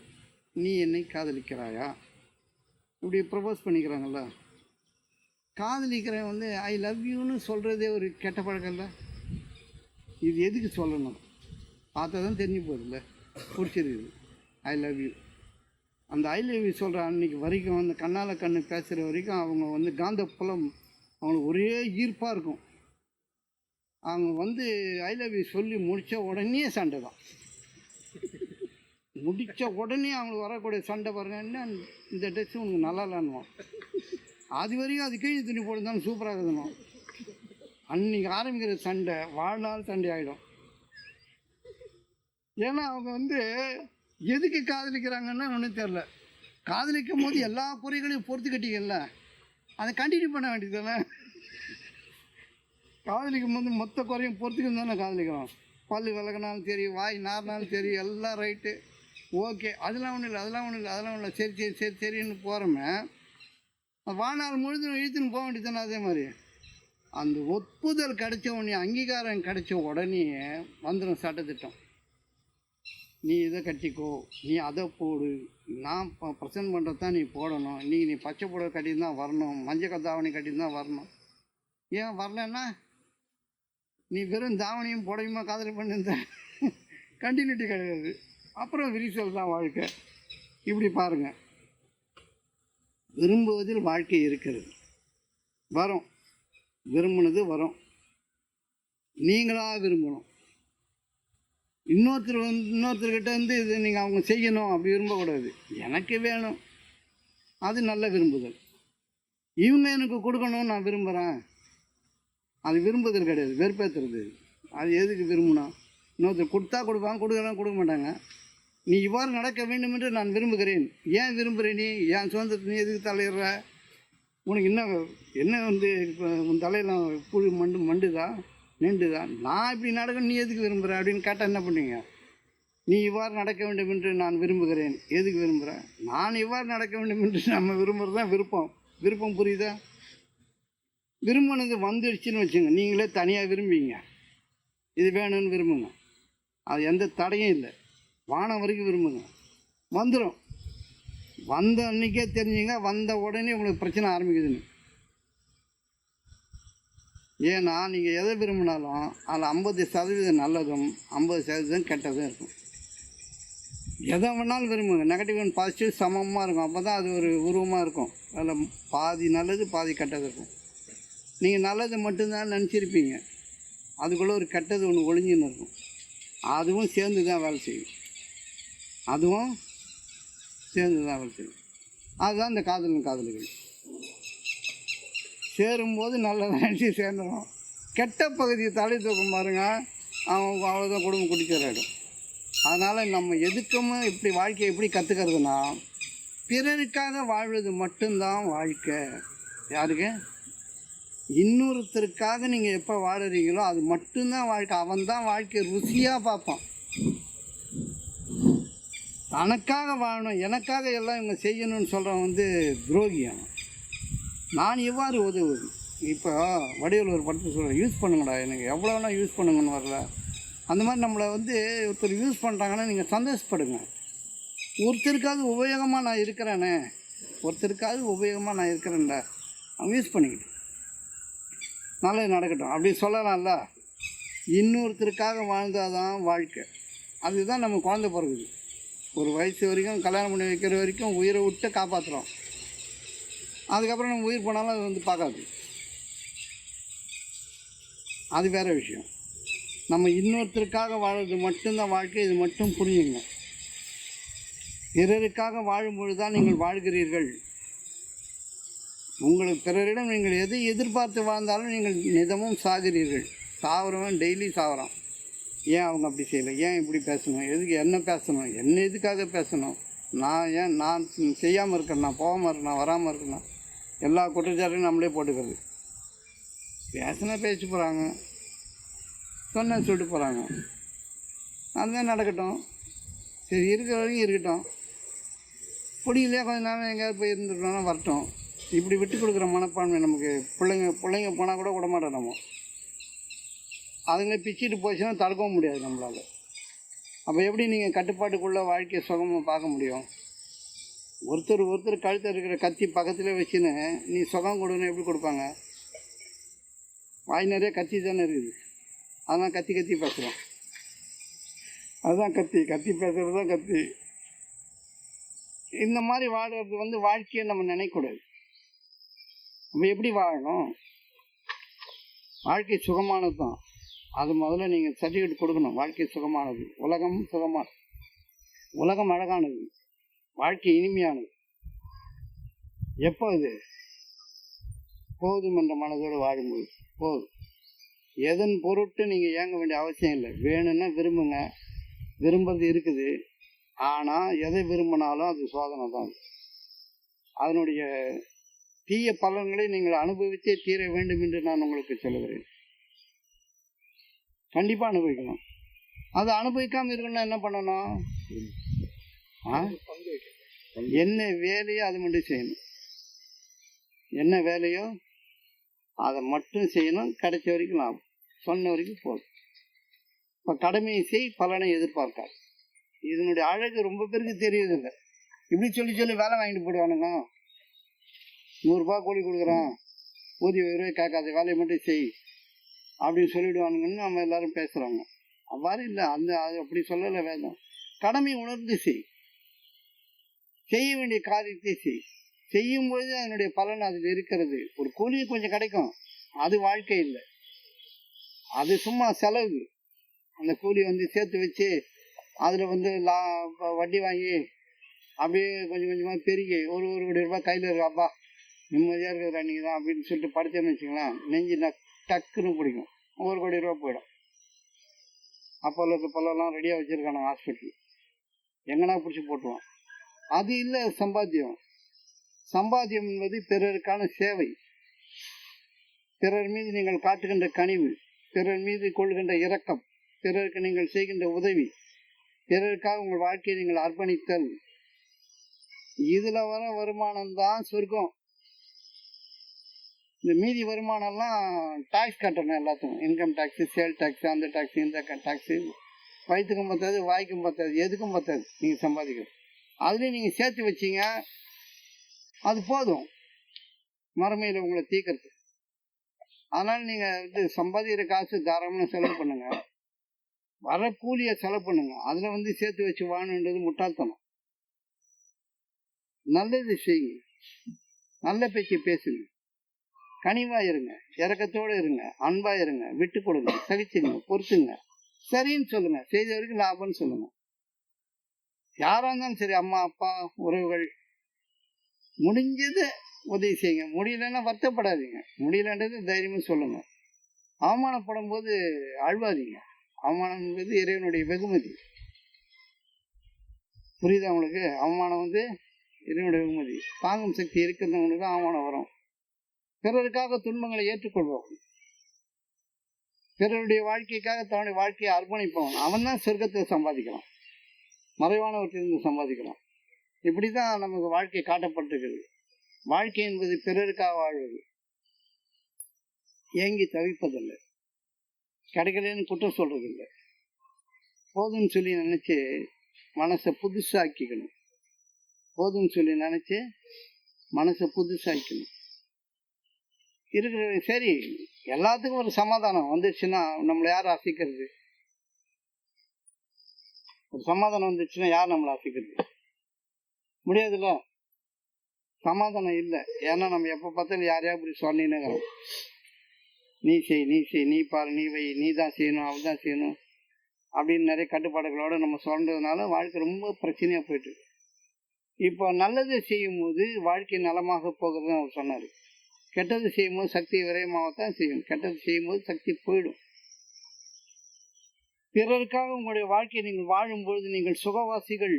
நீ என்னை காதலிக்கிறாயா, இப்படி ப்ரப்போஸ் பண்ணிக்கிறாங்கள. காதலிக்கிறேன் வந்து ஐ லவ் யூன்னு சொல்கிறதே ஒரு கெட்ட பழக்கம் இல்லை. இது எதுக்கு சொல்லணும்? பார்த்தா தான் தெரிஞ்சு போகுதுல்ல, பிடிச்சிருக்குது ஐ லவ் யூ. அந்த ஐ லவ் யூ சொல்கிற அன்றைக்கி வரைக்கும், அந்த கண்ணால் கண்ணு பேசுகிற வரைக்கும் அவங்க வந்து காந்த புலம் அவங்களுக்கு ஒரே ஈர்ப்பாக இருக்கும். அவங்க வந்து ஐ லவ் யூ சொல்லி முடித்த உடனே சண்டை தான். முடித்த உடனே அவங்களுக்கு வரக்கூடிய சண்டை பாருங்க, என்ன இந்த ட்ரெஸ்ஸு உனக்கு நல்லா இல்லைன்னுவான். அது வரைக்கும் அது கீழே துணி போட்டுருந்தாலும் சூப்பராக இருக்குதுணும். அன்றைக்கி ஆரம்பிக்கிற சண்டை வாழ்நாள் சண்டை ஆகிடும். ஏன்னா அவங்க வந்து எதுக்கு காதலிக்கிறாங்கன்னா ஒன்றும் தெரில. காதலிக்கும் போது எல்லா குறைகளையும் பொறுத்து கட்டிக்கல, அதை கண்டினியூ பண்ண வேண்டியதுதானே. காதலிக்கும் போது மொத்த குறையும் பொறுத்துக்கிட்டு தானே காதலிக்கிறோம். பல் விளக்குனாலும் சரி, வாய் நார்னாலும் சரி, எல்லாம் ரைட்டு ஓகே, அதெல்லாம் ஒன்றும் இல்லை, அதெல்லாம் ஒன்றும் இல்லை, அதெல்லாம் ஒன்றும் இல்லை, சரி சரி சரி சரின்னு போகிறோமே. வாழ்நாள் முழுதும் இழுத்துன்னு போக வேண்டியதுதானே. அதே மாதிரி அந்த ஒப்புதல் கிடைச்ச உடனே, அங்கீகாரம் கிடைச்ச உடனே வந்துடும் சட்டத்திட்டம். நீ இதை கட்டிக்கோ, நீ அதை போடு, நான் ப்ரெசன்ட் பண்ணுறது தான் நீ போடணும், நீ பச்சை புடவை கட்டின்னு தான் வரணும், மஞ்சள் தாவணி கட்டின்னு தான் வரணும். ஏன் வரலன்னா நீ வெறும் தாவணியும் புடவையுமா காதல் பண்ணியிருந்த கண்டினியூட்டி கிடையாது. அப்புறம் விரிசல் தான் வாழ்க்கை. இப்படி பாருங்கள், விரும்புவதில் வாழ்க்கை இருக்கிறது. வரும், விரும்பினது வரும். நீங்களாக விரும்பணும். இன்னொருத்தர்கிட்ட வந்து இது நீங்கள் அவங்க செய்யணும் அப்படி விரும்பக்கூடாது. எனக்கு வேணும், அது நல்ல விரும்புதல். இவங்க எனக்கு கொடுக்கணும்னு நான் விரும்புகிறேன், அது விரும்புதல் கிடையாது, வெறுப்பேற்றுறது. அது எதுக்கு விரும்பணும்? இன்னொருத்தர் கொடுத்தா கொடுப்பாங்க, கொடுக்குறாங்க கொடுக்க மாட்டாங்க. நீ இவ்வாறு நடக்க வேண்டும் என்று நான் விரும்புகிறேன். ஏன் விரும்புகிற நீ? என் சுதந்திரத்தை நீ எதுக்கு தலையிடுற? உனக்கு என்ன வந்து இப்போ உன் தலையில் புழு மண்டுதா நீண்டுதா? நான் இப்படி நடக்கணும், நீ எதுக்கு விரும்புகிற அப்படின்னு கேட்டால் என்ன பண்ணுவீங்க? நீ இவ்வாறு நடக்க வேண்டும் என்று நான் விரும்புகிறேன். எதுக்கு விரும்புகிற? நான் இவ்வாறு நடக்க வேண்டும் என்று நம்ம விரும்புகிறது தான் விருப்பம். விருப்பம் புரியுதா? விரும்பினது வந்துடுச்சுன்னு வச்சுங்க, நீங்களே தனியாக விரும்புவீங்க. இது வேணும்னு விரும்புங்க, அது எந்த தடையும் இல்லை. வானம் வரைக்கும் விரும்புங்க, வந்துடும். வந்த அன்றைக்கே தெரிஞ்சுங்க, வந்த உடனே உங்களுக்கு பிரச்சனை ஆரம்பிக்குதுன்னு. ஏன்னா நீங்கள் எதை விரும்பினாலும் அதில் 50% நல்லதும் 50% கெட்டதும் இருக்கும். எதை வேணாலும் விரும்புங்க, நெகட்டிவ் அண்ட் பாசிட்டிவ் சமமாக இருக்கும். அப்போ தான் அது ஒரு உருவமாக இருக்கும். அதில் பாதி நல்லது பாதி கெட்டது இருக்கும். நீங்கள் நல்லது மட்டும்தான் நினச்சிருப்பீங்க, அதுக்குள்ளே ஒரு கெட்டது ஒன்று ஒளிஞ்சுன்னு இருக்கும். அதுவும் சேர்ந்து தான் வேலை செய்யும். அதுவும் சேர்ந்து தான் வேலை செய்யும். அதுதான் இந்த காதலிகள் சேரும்போது நல்லதாக நினச்சி சேர்ந்துடும். கெட்ட பகுதியை தலை தூக்கம் பாருங்க, அவங்க அவ்வளோதான் குடும்பம் குடிச்சராயிடும். அதனால் நம்ம எதுக்குமே இப்படி வாழ்க்கையை எப்படி கற்றுக்கிறதுனா, பிறருக்காக வாழ்வது மட்டும்தான் வாழ்க்கை. யாருக்கு? இன்னொருத்தருக்காக நீங்கள் எப்போ வாழுறீங்களோ அது மட்டும்தான் வாழ்க்கை. அவன் தான் வாழ்க்கையை ருசியாக பார்ப்பான். தனக்காக வாழணும், எனக்காக எல்லாம் இவங்க செய்யணும்னு சொல்கிறவன் வந்து துரோகி. அவன் நான் எவ்வாறு உதவுவது? இப்போ வடிவேல் ஒரு படத்தை சொல்கிறேன், யூஸ் பண்ணுங்கடா, எனக்கு எவ்வளோனா யூஸ் பண்ணுங்கன்னு வரல. அந்த மாதிரி நம்மளை வந்து ஒருத்தர் யூஸ் பண்ணுறாங்கன்னா நீங்கள் சந்தோஷப்படுங்க. ஒருத்தருக்காவது உபயோகமாக நான் இருக்கிறேனே, ஒருத்தருக்காவது உபயோகமாக நான் இருக்கிறேன்டா, அவன் யூஸ் பண்ணிக்கிட்டு நல்லது நடக்கட்டும் அப்படி சொல்லலாம்ல. இன்னொருத்தருக்காக வாழ்ந்தால் தான் வாழ்க்கை. அதுதான் நம்ம குழந்தை பிறகுது. ஒரு வயசு வரைக்கும் கல்யாணம் பண்ணி வைக்கிற வரைக்கும் உயிரை விட்டு காப்பாற்றுறோம். அதுக்கப்புறம் நம்ம உயிர் போனாலும் அது வந்து பார்க்காது, அது வேறு விஷயம். நம்ம இன்னொருத்தருக்காக வாழ்வது மட்டும்தான் வாழ்க்கை. இது மட்டும் புரியுங்க. பிறருக்காக வாழும்பொழுது தான் நீங்கள் வாழ்கிறீர்கள். உங்களுக்கு பிறரிடம் நீங்கள் எதை எதிர்பார்த்து வாழ்ந்தாலும் நீங்கள் நிதமும் சாகிறீர்கள். சாகிறவன் டெய்லி சாகிறான். ஏன் அவங்க அப்படி செய்யலை, ஏன் இப்படி பேசணும், எதுக்கு என்ன பேசணும், என்ன எதுக்காக பேசணும், நான் செய்யாமல் இருக்கேன், நான் போகாமல் இருக்கேன், நான் வராமல் இருக்கேன், எல்லா குற்றச்சாட்டையும் நம்மளே போட்டுக்கிறது. பேசினா பேச்சு போகிறாங்க, சொன்ன சொல்லிட்டு போகிறாங்க. அதுதான் நடக்கட்டும். சரி, இருக்கிற வரைக்கும் இருக்கட்டும். பிடிக்கலையே கொஞ்ச நேரம் எங்கேயாவது போய் இருந்துட்டோம்னா வரட்டும். இப்படி விட்டு கொடுக்குற மனப்பான்மை நமக்கு. பிள்ளைங்க போனால் கூட விடமாட்டோம். நம்ம அதுங்களே பிச்சுட்டு போச்சுன்னா தடுக்கவும் முடியாது நம்மளால். அப்போ எப்படி நீங்கள் கட்டுப்பாட்டுக்குள்ளே வாழ்க்கையை சுகமாக பார்க்க முடியும்? ஒருத்தர் கழுத்தில் இருக்கிற கத்தி பக்கத்தில் வச்சுன்னு நீ சுகம் கொடுன்னு எப்படி கொடுப்பாங்க? வாய் நிறைய கத்தி தானே இருக்குது, அதெல்லாம் கத்தி பேசுகிறோம். அதுதான் கத்தி பேசுகிறது தான் கத்தி. இந்த மாதிரி வாழறது வந்து வாழ்க்கையை நம்ம நினைக்கக்கூடாது. நம்ம எப்படி வாழணும்? வாழ்க்கை சுகமானது தான். அது முதல்ல நீங்கள் சர்டிஃபிகேட் கொடுக்கணும். வாழ்க்கை சுகமானது, உலகம் சுகமானது, உலகம் அழகானது, வாழ்க்கை இனிமையானது. எப்போ இது? போதும் என்ற மனதோடு வாழும்போது போதும். எதன் பொருட்டு நீங்கள் ஏங்க வேண்டிய அவசியம் இல்லை. வேணும்னா விரும்புங்க, விரும்புறது இருக்குது. ஆனால் எதை விரும்பினாலும் அது சோதனை தான். அதனுடைய தீய பலன்களை நீங்கள் அனுபவித்தே தீர வேண்டும் என்று நான் உங்களுக்கு சொல்லுகிறேன். கண்டிப்பாக அனுபவிக்கணும். அதை அனுபவிக்காமல் இருக்கணும்னா என்ன பண்ணணும்? என்ன வேலையோ அது மட்டும் செய்யணும். என்ன வேலையோ அதை மட்டும் செய்யணும். கிடைச்ச வரைக்கும் லாபம், சொன்ன வரைக்கும் போதும். இப்போ கடமையை செய், பலனை எதிர்பார்க்காது. இதனுடைய அழகு ரொம்ப பேருக்கு தெரியுதில்லை. இப்படி சொல்லி வேலை வாங்கிட்டு போடுவானுங்க. 100 ரூபா கூலி கொடுக்குறான், ஊதிய ரூபாய் கேட்காத, வேலையை மட்டும் செய் அப்படின்னு சொல்லிவிடுவானுங்கன்னு நம்ம எல்லாரும் பேசுகிறாங்க. அவ்வாறு இல்லை, அது அப்படி சொல்லலை வேதம். கடமை உணர்ந்து செய்ய வேண்டிய காரியத்தை செய்யும்பொழுது அதனுடைய பலன் அதில் இருக்கிறது. ஒரு கூலி கொஞ்சம் கிடைக்கும், அது வாழ்க்கை இல்லை, அது சும்மா செலவு. அந்த கூலி வந்து சேர்த்து வச்சு அதில் வந்து வட்டி வாங்கி அப்படியே கொஞ்சம் கொஞ்சமாக பெருகி ஒரு கோடி ரூபாய் கையில் இருக்காப்பா, நிம்மதியாக இருக்கிற நீங்கள் தான் அப்படின்னு சொல்லிட்டு படித்தேன்னு வச்சுங்களேன், நெஞ்சு டக்குன்னு பிடிக்கும், 1 கோடி ரூபா போயிடும். அப்போல்லாம் ரெடியாக வச்சுருக்கானுங்க ஹாஸ்பிட்டல். எங்கன்னா பிடிச்சி போட்டுருவோம். அது இல்லை சம்பாத்தியம். சம்பாத்தியம் என்பது பிறருக்கான சேவை, பிறர் மீது நீங்கள் காட்டுகின்ற கனிவு, பிறர் மீது கொள்கின்ற இரக்கம், பிறருக்கு நீங்கள் செய்கின்ற உதவி, பிறருக்காக உங்கள் வாழ்க்கையை நீங்கள் அர்ப்பணித்தல். இதுல வர வருமானம் தான் சொர்க்கம். இந்த மீதி வருமானம்லாம் டாக்ஸ் கட்டணும். எல்லாத்துக்கும் இன்கம் டேக்ஸு, சேல் டேக்ஸு, அந்த டேக்ஸு, இந்த டேக்ஸு. வயிற்றுக்கும் பத்தாது, வாய்க்கும் பத்தாது, எதுக்கும் பத்தாது. நீங்கள் சம்பாதிக்கிறது அதுலேயும் நீங்கள் சேர்த்து வச்சிங்க, அது போதும் மறுமையில் உங்களை தீக்கிறது. அதனால் நீங்கள் சம்பாதிக்கிற காசு தாராளமாக செலவு பண்ணுங்க, வர கூலியை செலவு பண்ணுங்க. அதில் சேர்த்து வச்சு வாழணுன்றது முட்டாள்தனம். நல்லது செய்யுங்க, நல்ல பேச்சு பேசுங்க, கனிவா இருங்க, இறக்கத்தோடு இருங்க, அன்பா இருங்க, விட்டு கொடுங்க, சகிச்சுங்க, பொறுத்துங்க, சரின்னு சொல்லுங்க, செய்தவருக்கு லாபம்னு சொல்லுங்க. யாரா இருந்தாலும் சரி, அம்மா அப்பா உறவுகள், முடிஞ்சது உதவி செய்யுங்க. முடியலன்னா வருத்தப்படாதீங்க, முடியலன்றது தைரியமா சொல்லுங்க. அவமானப்படும் போது அழுவாதீங்க. அவமானம் என்பது இறைவனுடைய வெகுமதி. புரியுதா உங்களுக்கு? அவமானம் இறைவனுடைய வெகுமதி. தாங்கும் சக்தி இருக்கிறவங்களுக்கு தான் அவமானம் வரும். பிறருக்காக துன்பங்களை ஏற்றுக்கொள்வோம், பிறருடைய வாழ்க்கைக்காக தன்னுடைய வாழ்க்கையை அர்ப்பணிப்பவன், அவன் தான் சொர்க்கத்தை சம்பாதிக்கலாம், மறைவானவற்றிலிருந்து சம்பாதிக்கலாம். இப்படிதான் நமக்கு வாழ்க்கை காட்டப்பட்டிருக்கிறது. வாழ்க்கை என்பது பிறருக்காக வாழ்வது, ஏங்கி தவிப்பதில்லை, கிடைக்கலன்னு குற்றம் சொல்றதில்லை. போதும்னு சொல்லி நினைச்சு மனசை புதுசாக்கிக்கணும். போதும்னு சொல்லி நினைச்சு மனசை புதுசாக்கணும். இருக்கிற சரி, எல்லாத்துக்கும் ஒரு சமாதானம் வந்துடுச்சுன்னா நம்மளை யார் அசைக்கிறது? ஒரு சமாதானம் வந்துடுச்சுன்னா யார் நம்மளை அசைக்கிறது? முடியாதுல்ல. சமாதானம் இல்லை. ஏன்னா நம்ம எப்போ பார்த்தாலும் யாரையா இப்படி சொன்னீங்கிறோம். நீ செய், நீ செய், நீ பாரு, நீ வை, நீ தான் செய்யணும், அவள் தான் செய்யணும் அப்படின்னு நிறைய கட்டுப்பாடுகளோடு நம்ம சொல்றதுனால வாழ்க்கை ரொம்ப பிரச்சனையாக போயிட்டு. இப்போ நல்லது செய்யும் போது வாழ்க்கை நலமாக போகிறதுன்னு அவர் சொன்னார். கெட்டது செய்யும்போது சக்தி விரயமாகத்தான் செய்யும், கெட்டது செய்யும்போது சக்தி போயிடும். பிறருக்காக உங்களுடைய வாழ்க்கையை நீங்கள் வாழும்பொழுது நீங்கள் சுகவாசிகள்,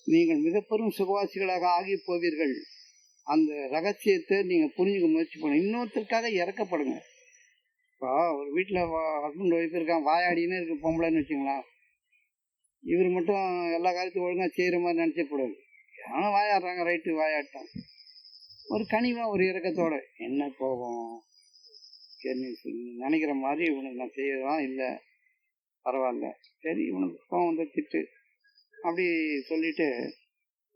நீங்கள் மிக பெரும் சுகவாசிகளாக ஆகி போவீர்கள். அந்த ரகசியத்தை நீங்கள் புரிஞ்சுக்க முயற்சி பண்ணுங்க. இன்னொருத்தருக்காக இறக்கப்படுங்க. இப்போ ஒரு வீட்டில் ஹஸ்பண்ட் ஒய்ஃப் இருக்கான், வாயாடின்னு இருக்கு பொம்பளைன்னு வச்சுங்களேன். இவர் மட்டும் எல்லா காரியத்தையும் ஒழுங்காக செய்கிற மாதிரி நினச்சக்கூடாது. ஆனால் வாயாடுறாங்க, ரைட்டு, வாயாட்டான். ஒரு கனிவாக ஒரு இறக்கத்தோட, என்ன கோபம், சரி நினைக்கிற மாதிரி இவனுக்கு நான் செய்யறதான் இல்லை, பரவாயில்ல, சரி இவனுக்கு கோபம் திட்டு அப்படி சொல்லிட்டு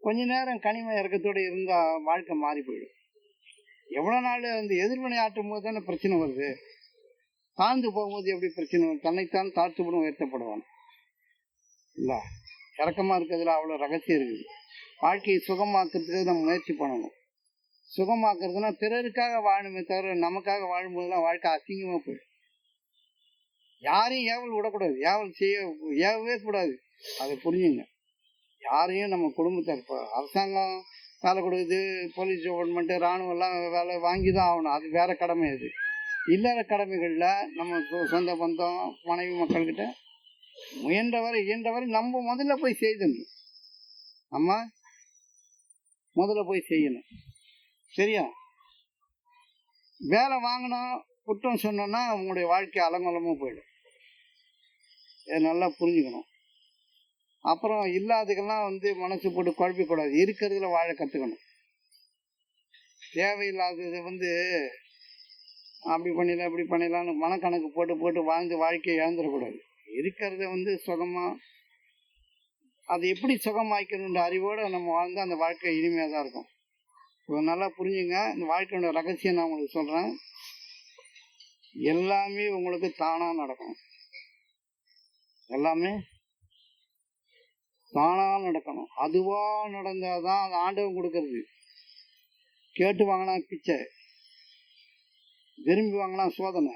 கொஞ்ச நேரம் கனிம இறக்கத்தோடு இருந்தால் வாழ்க்கை மாறி போயிடும். எவ்வளோ நாள் எதிர்வினை ஆட்டும் போது தானே பிரச்சனை வருது. தாழ்ந்து போகும்போது எப்படி பிரச்சனை வரும்? தன்னைத்தான் தாழ்த்துப்படும், உயர்த்தப்படுவான் இல்லை. இறக்கமாக இருக்கிறதுல அவ்வளோ ரகசியம் இருக்குது. வாழ்க்கையை சுகமாக்குறதுக்கு நம்ம முயற்சி பண்ணணும். சுகமாக்குறதுனா பிறருக்காக வாழணுமே தவிர நமக்காக வாழும்போதுலாம் வாழ்க்கை அசிங்கமாக போயிடும். யாரையும் ஏவல் விடக்கூடாது, ஏவவே கூடாது. அதை புரிஞ்சுங்க. யாரையும் நம்ம குடும்பத்தை, இப்போ அரசாங்கம் வேலை கொடுக்குது, போலீஸ் டிபார்ட்மெண்ட்டு, இராணுவம் எல்லாம் வேலை வாங்கி தான் ஆகணும், அது வேற கடமை. அது இல்லாத கடமைகளில் நம்ம சொந்த பந்தம், மனைவி, மக்கள்கிட்ட இயன்றவரை நம்ம முதல்ல போய் செய்யணும். நம்ம முதல்ல போய் செய்யணும். சரியா? வேலை வாங்கினோம் குற்றம் சொன்னோன்னா உங்களுடைய வாழ்க்கை அலங்கோலமாக போயிடும். இதை நல்லா புரிஞ்சுக்கணும். அப்புறம் இல்லாததுக்கெல்லாம் மனசு போட்டு குழப்பிக்கூடாது. இருக்கிறதுல வாழ கற்றுக்கணும். தேவையில்லாதது அப்படி பண்ணிடலாம் இப்படி பண்ணிடலான்னு மனக்கணக்கு போட்டு போட்டு வாழ்ந்து வாழ்க்கையை இழந்துடக்கூடாது. இருக்கிறத சுகமாக, அது எப்படி சுகமாக்கணுன்ற அறிவோடு நம்ம வாழ்ந்து அந்த வாழ்க்கை இனிமையாக தான் இருக்கும். இப்போ நல்லா புரிஞ்சுங்க. இந்த வாழ்க்கையோட ரகசியம் நான் உங்களுக்கு சொல்கிறேன். எல்லாமே உங்களுக்கு தானாக நடக்கணும். எல்லாமே தானாக நடக்கணும். அதுவாக நடந்தால் தான் அது ஆண்டவன் கொடுக்கறது. கேட்டு வாங்கினா பிச்சை, விரும்பி வாங்கினா சோதனை.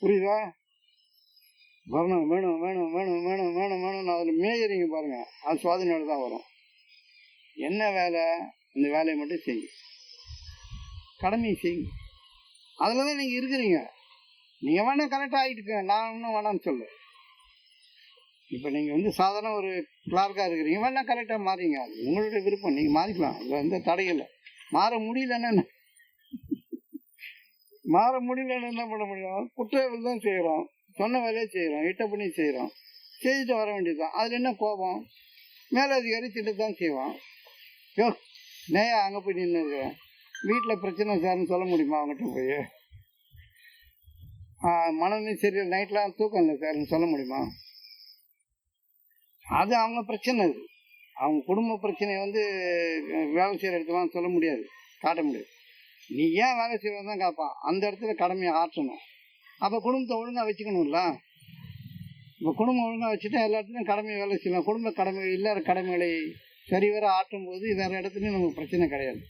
புரியுதா? வரணும், வேணும் வேணும் வேணும் வேணும் வேணும் வேணும் அதில் மேயறிங்க பாருங்க, அது சோதனையோடு தான் வரும். என்ன வேலை? இந்த வேலையை மட்டும் செய்யுங்க, கடமையை செய்யுங்க. அதில் தான் நீங்கள் இருக்கிறீங்க. நீங்கள் வேணால் கரெக்டாக ஆகிட்டுங்க, நான் இன்னும் வேணான்னு சொல்ல. இப்போ நீங்கள் வந்து சாதாரண ஒரு கிளார்க்காக இருக்கிறீங்க, வேணால் கரெக்டாக மாறிங்க. அது உங்களுடைய விருப்பம், நீங்கள் மாறிக்கலாம், இதில் எந்த தடையும் இல்லை. மாற முடியலன்னா என்ன பண்ண முடியும்? குற்றங்கள் தான் செய்கிறோம், சொன்ன வேலையை செய்கிறோம், இட்ட பண்ணி செய்கிறோம், செய்துட்டு வர வேண்டியது தான். அதில் என்ன கோபம்? மேலதிகாரி திட்டத்தான் தான் செய்வான். யோ நேயா அங்கே போய் நின்று இருக்கிறேன், வீட்டில் பிரச்சனை சார்னு சொல்ல முடியுமா அவங்ககிட்ட போய்? மனநிலை சரியில்லை, நைட்லாம் தூக்கம் இல்லை சார்னு சொல்ல முடியுமா? அது அவங்க பிரச்சனை, அது அவங்க குடும்ப பிரச்சனையை வந்து வேலை செய்கிற இடத்துலாம் சொல்ல முடியாது, காட்ட முடியாது. நீ ஏன் வேலை செய்வது தான் காப்பான், அந்த இடத்துல கடமையை ஆற்றணும். அப்போ குடும்பத்தை ஒழுங்காக வச்சுக்கணும்ல. இப்போ குடும்பம் ஒழுங்காக வச்சுட்டா எல்லா இடத்துலையும் கடமையை வேலை செய்யலாம். குடும்ப கடமை இல்லாத கடமைகளை சரிவர ஆற்றும் போது வேறு இடத்துலையும் நமக்கு பிரச்சனை கிடையாது.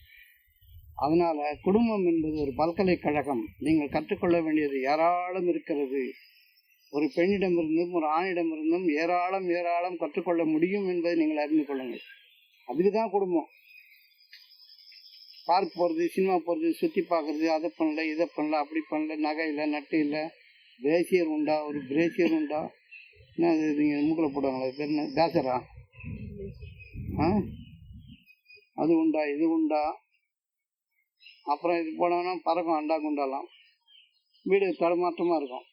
அதனால் குடும்பம் என்பது ஒரு பல்கலைக்கழகம். நீங்கள் கற்றுக்கொள்ள வேண்டியது ஏராளம் இருக்கிறது. ஒரு பெண்ணிடமிருந்தும் ஒரு ஆணிடமிருந்தும் ஏராளம் கற்றுக்கொள்ள முடியும் என்பதை நீங்கள் அறிந்து கொள்ளுங்கள். அதுக்கு தான் குடும்பம். பார்க் போகிறது, சினிமா போகிறது, சுற்றி பார்க்குறது, அதை பண்ணல இதை பண்ணல அப்படி பண்ணல, நகை இல்லை நட்டு இல்லை, பிரேசியர் உண்டா, ஒரு பிரேசியர் உண்டா, என்ன அது நீங்கள் மூக்கில் போடுவாங்களா, பேர் என்ன, தாசரா, அது உண்டா இது உண்டா, அப்புறம் இது போனோன்னா பறக்கும் அண்டா குண்டாலாம், வீடு தடுமாற்றமாக இருக்கும்.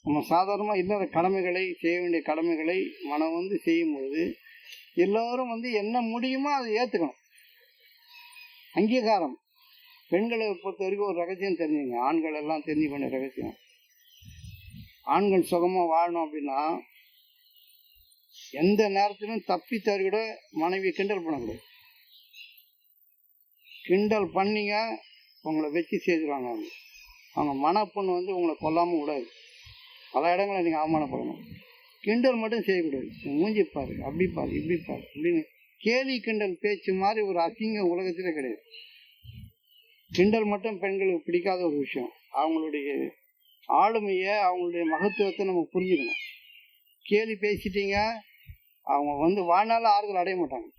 நம்ம சாதாரணமாக இல்லாத கடமைகளை செய்ய வேண்டிய கடமைகளை மனம் வந்து செய்யும்போது எல்லோரும் வந்து என்ன முடியுமோ அதை ஏற்றுக்கணும். அங்கீகாரம். பெண்களை பொறுத்த வரைக்கும் ஒரு ரகசியம் தெரிஞ்சுங்க, ஆண்கள் எல்லாம் தெரிஞ்சுக்க வேண்டிய ரகசியம். ஆண்கள் சுகமாக வாழணும் அப்படின்னா எந்த நேரத்திலும் தப்பி தவறி கூட மனைவியை கிண்டல் பண்ணக்கூடாது. கிண்டல் பண்ணிங்க உங்களை வச்சு செய்துருவாங்க. அவங்க மனப்பொண்ணு வந்து உங்களை கொல்லாமல் விடாது. பல இடங்களை நீங்கள் அவமானப்படணும். கிண்டல் மட்டும் செய்யக்கூடாது. மூஞ்சி பாரு, அப்படி பாரு, இப்படி பாரு அப்படின்னு கேலி கிண்டல் பேச்சு மாதிரி ஒரு அசிங்கம் உலகத்திலே கிடையாது. கிண்டல் மட்டும் பெண்களுக்கு பிடிக்காத ஒரு விஷயம். அவங்களுடைய ஆளுமையை, அவங்களுடைய மகத்துவத்தை நம்ம புரிஞ்சுக்கணும். கேலி பேசிட்டீங்க, அவங்க வந்து வாழ்நாள் ஆறுதல் அடைய மாட்டாங்க.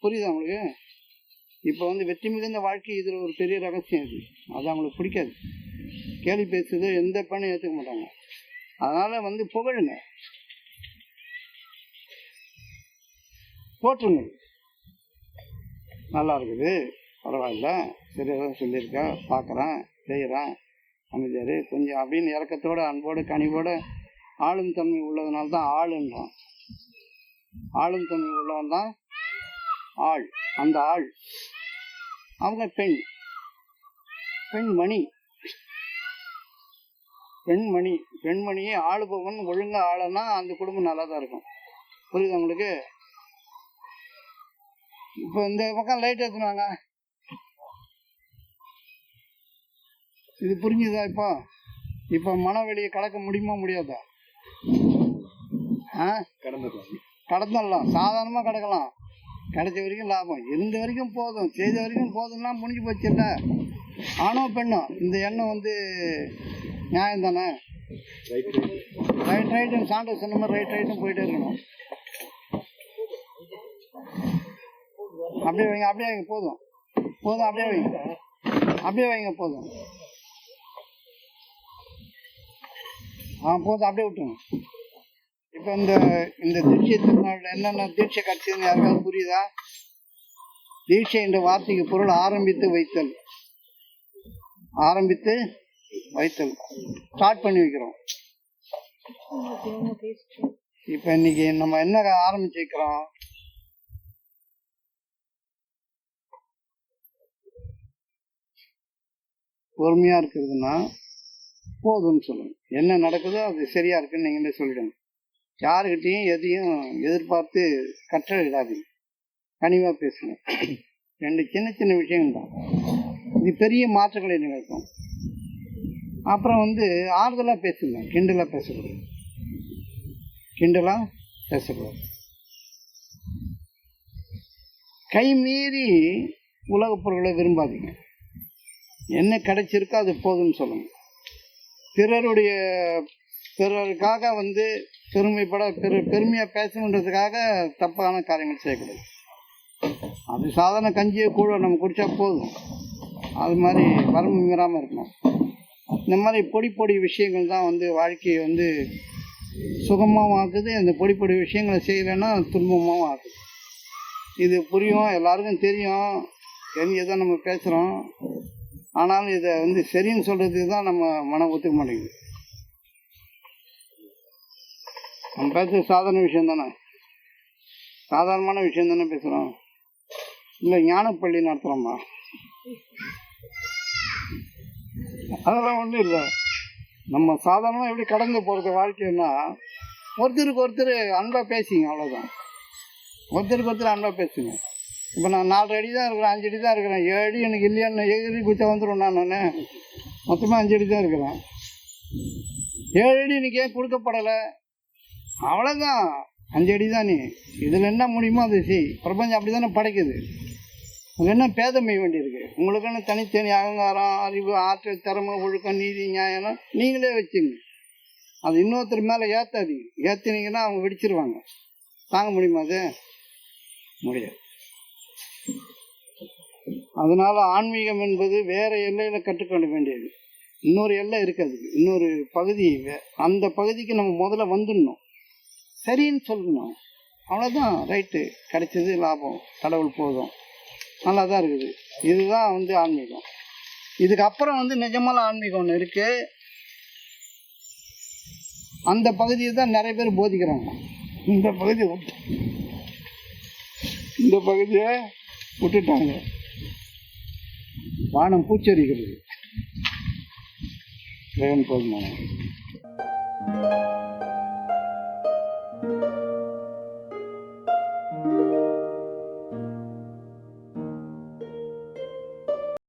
புரியுது அவங்களுக்கு? இப்போ வந்து வெற்றி மிகுந்த வாழ்க்கை இதில் ஒரு பெரிய ரகசியம் இது. அது அவங்களுக்கு பிடிக்காது. கேலி பேசுறது எந்த பெண்ணும் ஏற்றுக்க மாட்டாங்க. அதனால் வந்து புகழுங்க, போற்றுங்க. நல்லா இருக்குது, பரவாயில்ல, சரியாக தான் சொல்லியிருக்கா, பார்க்குறேன், செய்கிறேன், அமைதியார் கொஞ்சம் அப்படின்னு இறக்கத்தோடு அன்போடு கனிவோடு ஆளும் தன்மை உள்ளதுனால தான் ஆளுன்றான். ஆளும் தன்மை உள்ளவன் தான் ஆள். அந்த ஆள் அவங்க பெண்மணி. பெண்மணியை ஆளுபவன் ஒழுங்காக ஆளனா அந்த குடும்பம் நல்லா தான் இருக்கும். புரியுது உங்களுக்கு? இப்போ இந்த பக்கம் லைட் ஏற்றுனாங்க, இது புரிஞ்சுதா? இப்போ மனவெளியை கடக்க முடியுமா முடியாதா? கடந்துடலாம், சாதாரணமாக கடக்கலாம். கிடைச்ச வரைக்கும் லாபம், இருந்த வரைக்கும் போதும், செய்த வரைக்கும் போதும்னா முடிஞ்சு போச்சு. இல்லை ஆணோ பெண்ணோ இந்த எண்ணம் வந்து நியாயம் தானே? ரைட்டுன்னு சாண்டை சொன்ன மாதிரி ரைட்டும் போயிட்டே இருக்கணும். அப்படியே வைங்க போதும், அப்படியே வைங்க போதும். போதும், அப்படியே விட்டுருங்க. இப்போ இந்த தீட்சை திருநாளில் என்னென்ன தீட்சை கட்சின்னு யாருக்காவது புரியுதா? தீட்சை என்ற வார்த்தைக்கு பொருள் ஆரம்பித்து வைத்தல். ஸ்டார்ட் பண்ணி வைக்கிறோம். இப்போ இன்னைக்கு நம்ம என்ன ஆரம்பிச்சு வைக்கிறோம்? பொறுமையாக இருக்கிறதுனா போதும்னு சொல்லணும். என்ன நடக்குதோ அது சரியாக இருக்குன்னு நீங்களே சொல்லிடுங்க. யாருக்கிட்டையும் எதையும் எதிர்பார்த்து கற்றலிடாதீங்க, கனிவாக பேசுங்க. 2 சின்ன விஷயங்கள் தான் இது பெரிய மாற்றங்களை நிகழ்த்தும். அப்புறம் வந்து ஆறுதலாக பேசுங்க, கிண்டலாக பேசக்கூடாது. கை மீறி உலகப் பொருட்களை விரும்பாதீங்க. என்ன கிடைச்சிருக்கோ அது போதும்னு சொல்லுங்க. பிறருக்காக வந்து பெருமையாக பேசணுன்றதுக்காக தப்பான காரியங்கள் செய்யக்கூடாது. அது சாதாரண கஞ்சியை கூட நம்ம குடித்தா போதும். அது மாதிரி வரம்பு மீறாமல் இருக்கணும். இந்த மாதிரி பொடி விஷயங்கள் தான் வந்து வாழ்க்கையை வந்து சுகமாகவும் ஆக்குது. இந்த பொடி பொடி விஷயங்களை செய்யலைன்னா துன்பமாகவும் ஆக்குது. இது புரியும், எல்லாருக்கும் தெரியும், தெரிஞ்சதான் நம்ம பேசுகிறோம். ஆனாலும் இதை வந்து சரின்னு சொல்கிறதுக்கு தான் நம்ம மனம் ஒத்துக்க மாட்டேங்குது. நம்ம பேசுகிறது சாதாரண விஷயம் தானே, சாதாரணமான விஷயம் தானே பேசுகிறோம். இல்லை ஞானப்பள்ளி நடத்துகிறோம்மா, அதெல்லாம் ஒன்றும் இல்லை. நம்ம சாதாரணமாக எப்படி கடந்து போகிறது வாழ்க்கைன்னா, ஒருத்தருக்கு ஒருத்தர் அன்பாக பேசிங்க, அவ்வளோதான். ஒருத்தருக்கு ஒருத்தர் அன்பாக பேசுங்க. இப்போ நான் 4 அடி தான் இருக்கிறேன், 5 அடி தான் இருக்கிறேன், 7 அடி எனக்கு இல்லையான்னு எகிரி குச்சா வந்துடும். நான் மொத்தமாக 5 அடி தான் இருக்கிறேன். 7 அடி எனக்கு ஏன் கொடுக்கப்படலை? அவ்வளோதான், 5 அடி தான். நீ இதில் என்ன முடியுமோ அதை செய். பிரபஞ்சம் அப்படி தானே படைக்குது. அது என்ன பேதமை வேண்டியிருக்கு? உங்களுக்கான தனித்தனி அகங்காரம், அறிவு, ஆற்றல், திறமை, ஒழுக்கம், நீதி, நியாயம் நீங்களே வச்சுங்க. அது இன்னொருத்தர் மேலே ஏற்றாதீங்க. ஏற்றினீங்கன்னா அவங்க வெடிச்சிருவாங்க. தாங்க முடியுமா? அது முடியாது. அதனால ஆன்மீகம் என்பது வேற எல்லையில் கற்றுக்கொள்ள வேண்டியது. இன்னொரு எல்லை இருக்காது, இன்னொரு பகுதி. அந்த பகுதிக்கு நம்ம முதல்ல வந்துடணும், சரின்னு சொல்லணும். அவ்வளோதான், ரைட்டு, கிடைச்சது லாபம், கடவுள் போதும், நல்லா தான் இருக்குது. இதுதான் வந்து ஆன்மீகம். இதுக்கப்புறம் வந்து நிஜமான ஆன்மீகம் ஒன்று இருக்குது. அந்த பகுதியை தான் நிறைய பேர் போதிக்கிறாங்க. இந்த பகுதியை விட்டுட்டாங்க. வானம் பூச்சரிக்கிறது. போதுமான